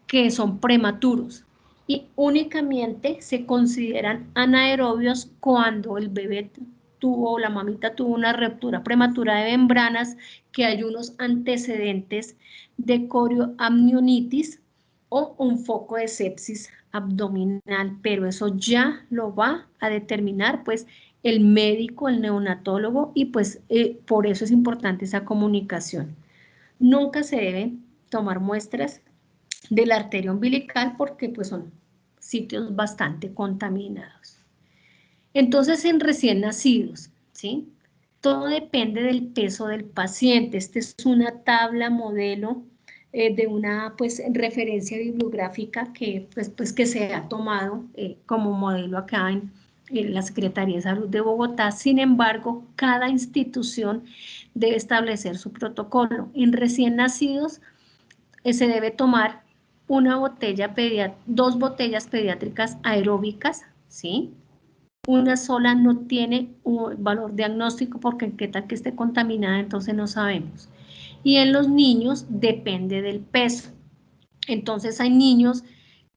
que son prematuros. Y únicamente se consideran anaerobios cuando el bebé tuvo, la mamita tuvo una ruptura prematura de membranas, que hay unos antecedentes de corioamnionitis o un foco de sepsis abdominal, pero eso ya lo va a determinar pues el médico, el neonatólogo, y pues por eso es importante esa comunicación. Nunca se deben tomar muestras de la arteria umbilical porque pues son sitios bastante contaminados. Entonces, en recién nacidos, ¿sí? Todo depende del peso del paciente. Esta es una tabla modelo de una pues referencia bibliográfica que que se ha tomado como modelo acá en la Secretaría de Salud de Bogotá. Sin embargo, cada institución debe establecer su protocolo. En recién nacidos se debe tomar dos botellas pediátricas aeróbicas, ¿sí? Una sola no tiene un valor diagnóstico porque qué tal que esté contaminada, entonces no sabemos. Y en los niños depende del peso. Entonces hay niños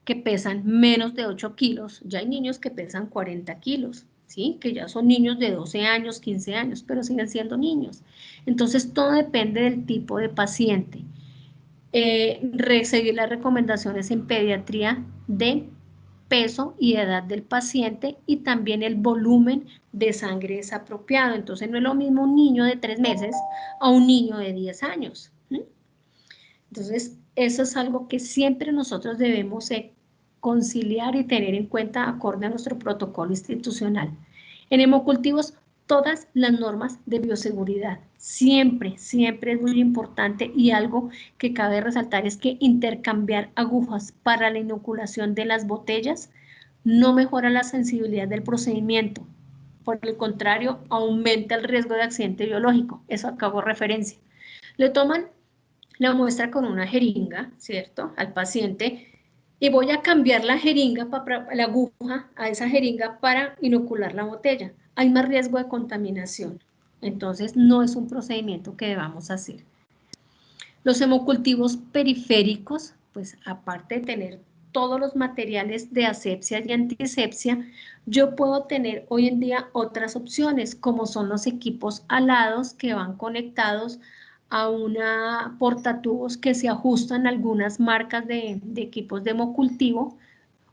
que pesan menos de 8 kilos, ya hay niños que pesan 40 kilos, ¿sí? Que ya son niños de 12 años, 15 años, pero siguen siendo niños. Entonces todo depende del tipo de paciente. Seguir las recomendaciones en pediatría de peso y edad del paciente, y también el volumen de sangre es apropiado. Entonces no es lo mismo un niño de 3 meses a un niño de 10 años. Entonces eso es algo que siempre nosotros debemos conciliar y tener en cuenta acorde a nuestro protocolo institucional. En hemocultivos, todas las normas de bioseguridad, siempre es muy importante, y algo que cabe resaltar es que intercambiar agujas para la inoculación de las botellas no mejora la sensibilidad del procedimiento, por el contrario, aumenta el riesgo de accidente biológico, eso acabo referencia. Le toman la muestra con una jeringa, ¿cierto?, al paciente, y voy a cambiar la jeringa, la aguja a esa jeringa para inocular la botella. Hay más riesgo de contaminación. Entonces, no es un procedimiento que debamos hacer. Los hemocultivos periféricos, pues aparte de tener todos los materiales de asepsia y antisepsia, yo puedo tener hoy en día otras opciones, como son los equipos alados que van conectados a una portatubos que se ajustan a algunas marcas de equipos de hemocultivo,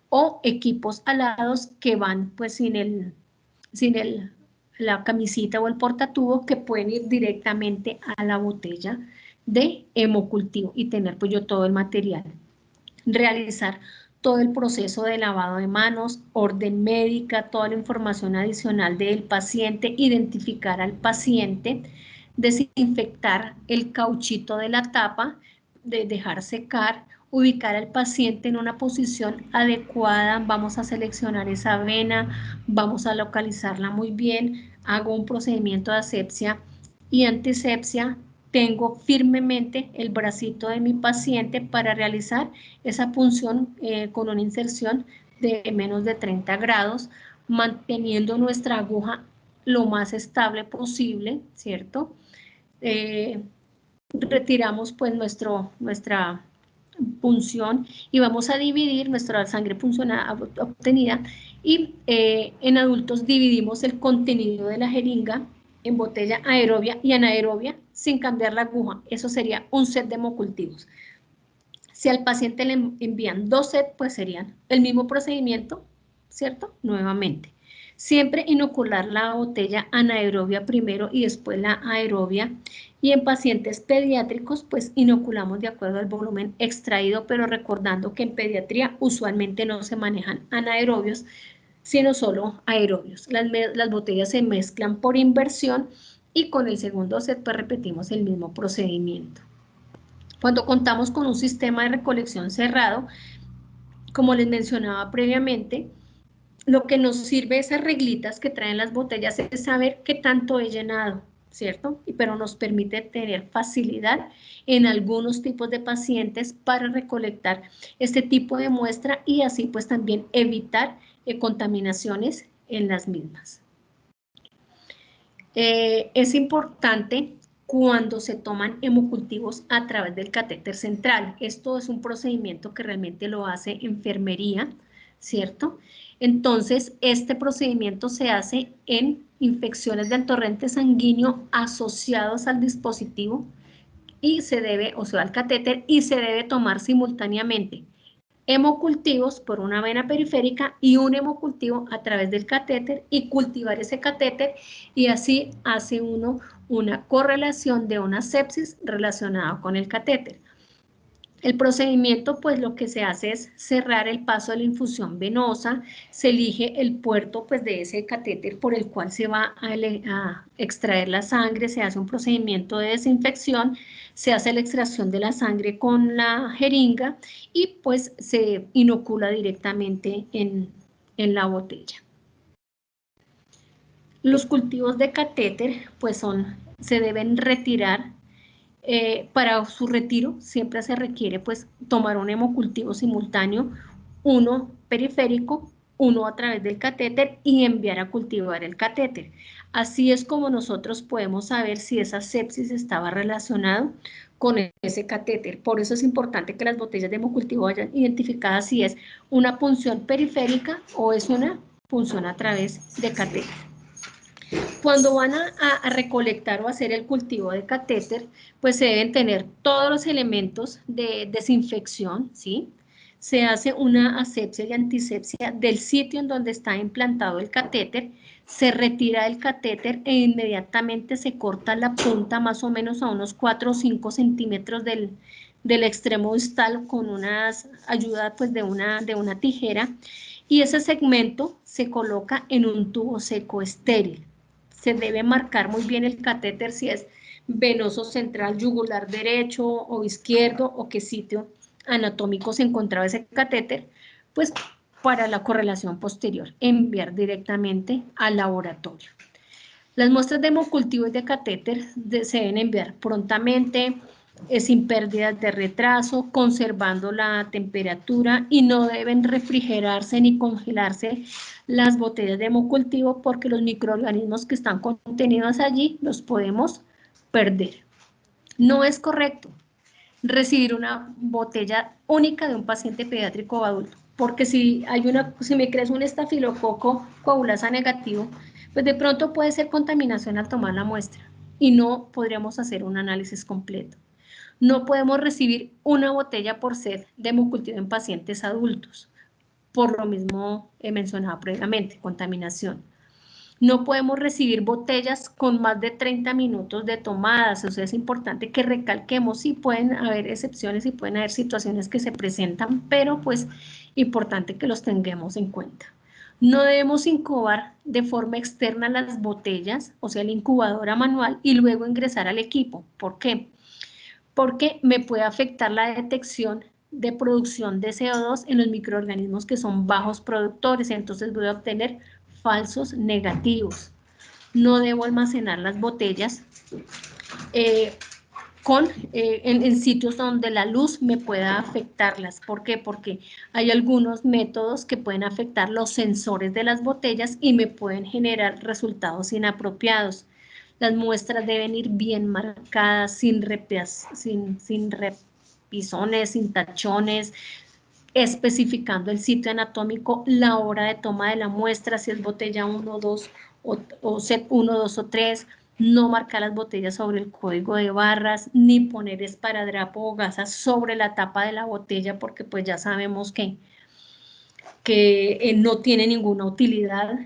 o equipos alados que van pues sin la camisita o el portatubo, que pueden ir directamente a la botella de hemocultivo y tener pues yo todo el material. Realizar todo el proceso de lavado de manos, orden médica, toda la información adicional del paciente, identificar al paciente, desinfectar el cauchito de la tapa, de dejar secar, ubicar al paciente en una posición adecuada, vamos a seleccionar esa vena, vamos a localizarla muy bien, hago un procedimiento de asepsia y antisepsia, tengo firmemente el bracito de mi paciente para realizar esa punción con una inserción de menos de 30 grados, manteniendo nuestra aguja lo más estable posible, ¿cierto? Retiramos pues nuestra punción y vamos a dividir nuestra sangre puncionada obtenida, y en adultos dividimos el contenido de la jeringa en botella aerobia y anaerobia sin cambiar la aguja. Eso sería un set de hemocultivos. Si al paciente le envían 2 sets, pues serían el mismo procedimiento, ¿cierto? Nuevamente. Siempre inocular la botella anaerobia primero y después la aerobia. Y en pacientes pediátricos, pues inoculamos de acuerdo al volumen extraído, pero recordando que en pediatría usualmente no se manejan anaerobios, sino solo aerobios. Las botellas se mezclan por inversión y con el segundo set pues repetimos el mismo procedimiento. Cuando contamos con un sistema de recolección cerrado, como les mencionaba previamente, lo que nos sirve esas reglitas que traen las botellas es saber qué tanto he llenado, ¿cierto? Pero nos permite tener facilidad en algunos tipos de pacientes para recolectar este tipo de muestra y así pues también evitar contaminaciones en las mismas. Es importante cuando se toman hemocultivos a través del catéter central. Esto es un procedimiento que realmente lo hace enfermería, ¿cierto? Entonces, este procedimiento se hace en infecciones del torrente sanguíneo asociados al dispositivo y se debe, o sea, al catéter, y se debe tomar simultáneamente hemocultivos por una vena periférica y un hemocultivo a través del catéter y cultivar ese catéter y así hace uno una correlación de una sepsis relacionada con el catéter. El procedimiento, pues lo que se hace es cerrar el paso de la infusión venosa, se elige el puerto pues de ese catéter por el cual se va a extraer la sangre, se hace un procedimiento de desinfección, se hace la extracción de la sangre con la jeringa y pues se inocula directamente en la botella. Los cultivos de catéter pues se deben retirar. Para su retiro siempre se requiere pues tomar un hemocultivo simultáneo, uno periférico, uno a través del catéter y enviar a cultivar el catéter. Así es como nosotros podemos saber si esa sepsis estaba relacionada con ese catéter. Por eso es importante que las botellas de hemocultivo vayan identificadas si es una punción periférica o es una punción a través de catéter. Cuando van a recolectar o hacer el cultivo de catéter, pues se deben tener todos los elementos de desinfección, ¿sí? Se hace una asepsia y antisepsia del sitio en donde está implantado el catéter, se retira el catéter e inmediatamente se corta la punta más o menos a unos 4 o 5 centímetros del extremo distal con unas ayuda pues de una tijera y ese segmento se coloca en un tubo seco estéril. Se debe marcar muy bien el catéter si es venoso central, yugular derecho o izquierdo o qué sitio anatómico se encontraba ese catéter, pues para la correlación posterior, enviar directamente al laboratorio. Las muestras de hemocultivo y de catéter se deben enviar prontamente, sin pérdidas de retraso, conservando la temperatura y no deben refrigerarse ni congelarse las botellas de hemocultivo porque los microorganismos que están contenidos allí los podemos perder. No es correcto recibir una botella única de un paciente pediátrico o adulto, porque si me crees un estafilococo coagulasa negativo, pues de pronto puede ser contaminación al tomar la muestra y no podríamos hacer un análisis completo. No podemos recibir una botella por set de hemocultivo en pacientes adultos, por lo mismo he mencionado previamente, contaminación. No podemos recibir botellas con más de 30 minutos de tomadas, o sea, es importante que recalquemos, sí pueden haber excepciones y pueden haber situaciones que se presentan, pero pues importante que los tengamos en cuenta. No debemos incubar de forma externa las botellas, o sea, la incubadora manual, y luego ingresar al equipo. ¿Por qué? Porque me puede afectar la detección de producción de CO2 en los microorganismos que son bajos productores, entonces voy a obtener falsos negativos. No debo almacenar las botellas en sitios donde la luz me pueda afectarlas. ¿Por qué? Porque hay algunos métodos que pueden afectar los sensores de las botellas y me pueden generar resultados inapropiados. Las muestras deben ir bien marcadas, sin repisones, sin tachones, especificando el sitio anatómico, la hora de toma de la muestra, si es botella 1, 2 o set 1, 2 o 3, no marcar las botellas sobre el código de barras, ni poner esparadrapo o gasas sobre la tapa de la botella, porque pues ya sabemos que no tiene ninguna utilidad.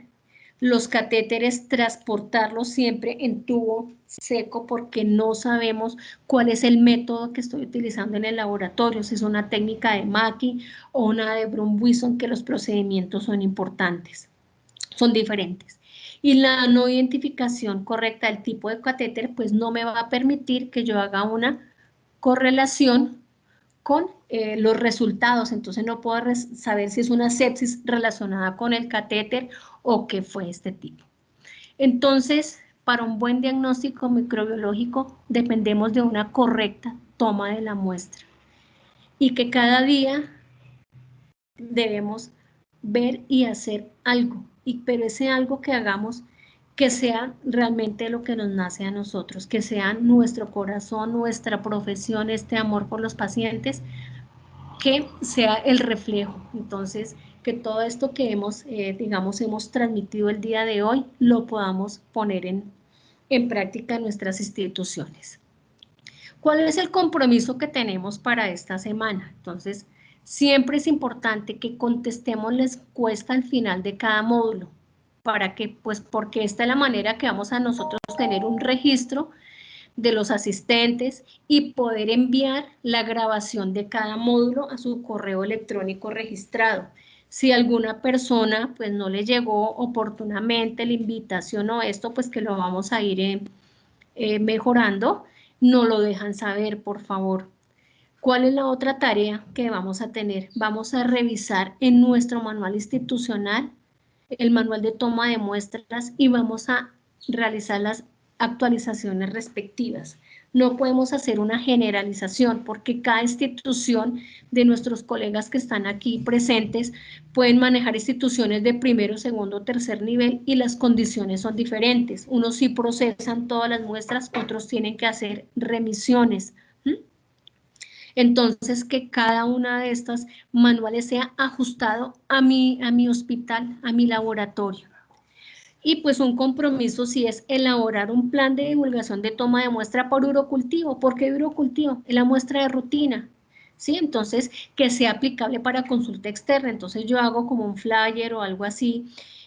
Los catéteres, transportarlos siempre en tubo seco porque no sabemos cuál es el método que estoy utilizando en el laboratorio, si es una técnica de Mackie o una de Brun-Wison, que los procedimientos son importantes, son diferentes. Y la no identificación correcta del tipo de catéter, pues no me va a permitir que yo haga una correlación con los resultados, entonces no puedo saber si es una sepsis relacionada con el catéter o qué fue este tipo. Entonces, para un buen diagnóstico microbiológico dependemos de una correcta toma de la muestra y que cada día debemos ver y hacer algo, pero ese algo que hagamos que sea realmente lo que nos nace a nosotros, que sea nuestro corazón, nuestra profesión, este amor por los pacientes, que sea el reflejo. Entonces, que todo esto que hemos, digamos, hemos transmitido el día de hoy, lo podamos poner en práctica en nuestras instituciones. ¿Cuál es el compromiso que tenemos para esta semana? Entonces, siempre es importante que contestemos la encuesta al final de cada módulo. ¿Para qué? Pues porque esta es la manera que vamos a nosotros tener un registro de los asistentes y poder enviar la grabación de cada módulo a su correo electrónico registrado. Si alguna persona pues no le llegó oportunamente la invitación o esto, pues que lo vamos a ir mejorando, no lo dejan saber, por favor. ¿Cuál es la otra tarea que vamos a tener? Vamos a revisar en nuestro manual institucional el manual de toma de muestras y vamos a realizar las actualizaciones respectivas. No podemos hacer una generalización porque cada institución de nuestros colegas que están aquí presentes pueden manejar instituciones de primero, segundo, tercer nivel y las condiciones son diferentes. Unos sí procesan todas las muestras, otros tienen que hacer remisiones. Entonces, que cada una de estas manuales sea ajustado a mi hospital, a mi laboratorio. Y pues un compromiso sí es elaborar un plan de divulgación de toma de muestra por urocultivo. ¿Por qué urocultivo? Es la muestra de rutina, ¿sí? Entonces, que sea aplicable para consulta externa. Entonces, yo hago como un flyer o algo así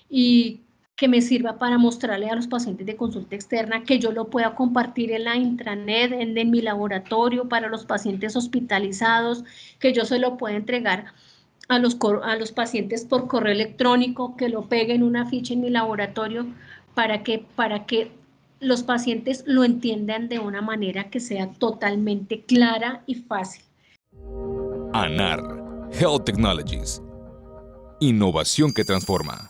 y que me sirva para mostrarle a los pacientes de consulta externa, que yo lo pueda compartir en la intranet, en mi laboratorio, para los pacientes hospitalizados, que yo se lo pueda entregar a los pacientes por correo electrónico, que lo peguen una ficha en mi laboratorio para que los pacientes lo entiendan de una manera que sea totalmente clara y fácil. ANAR Health Technologies. Innovación que transforma.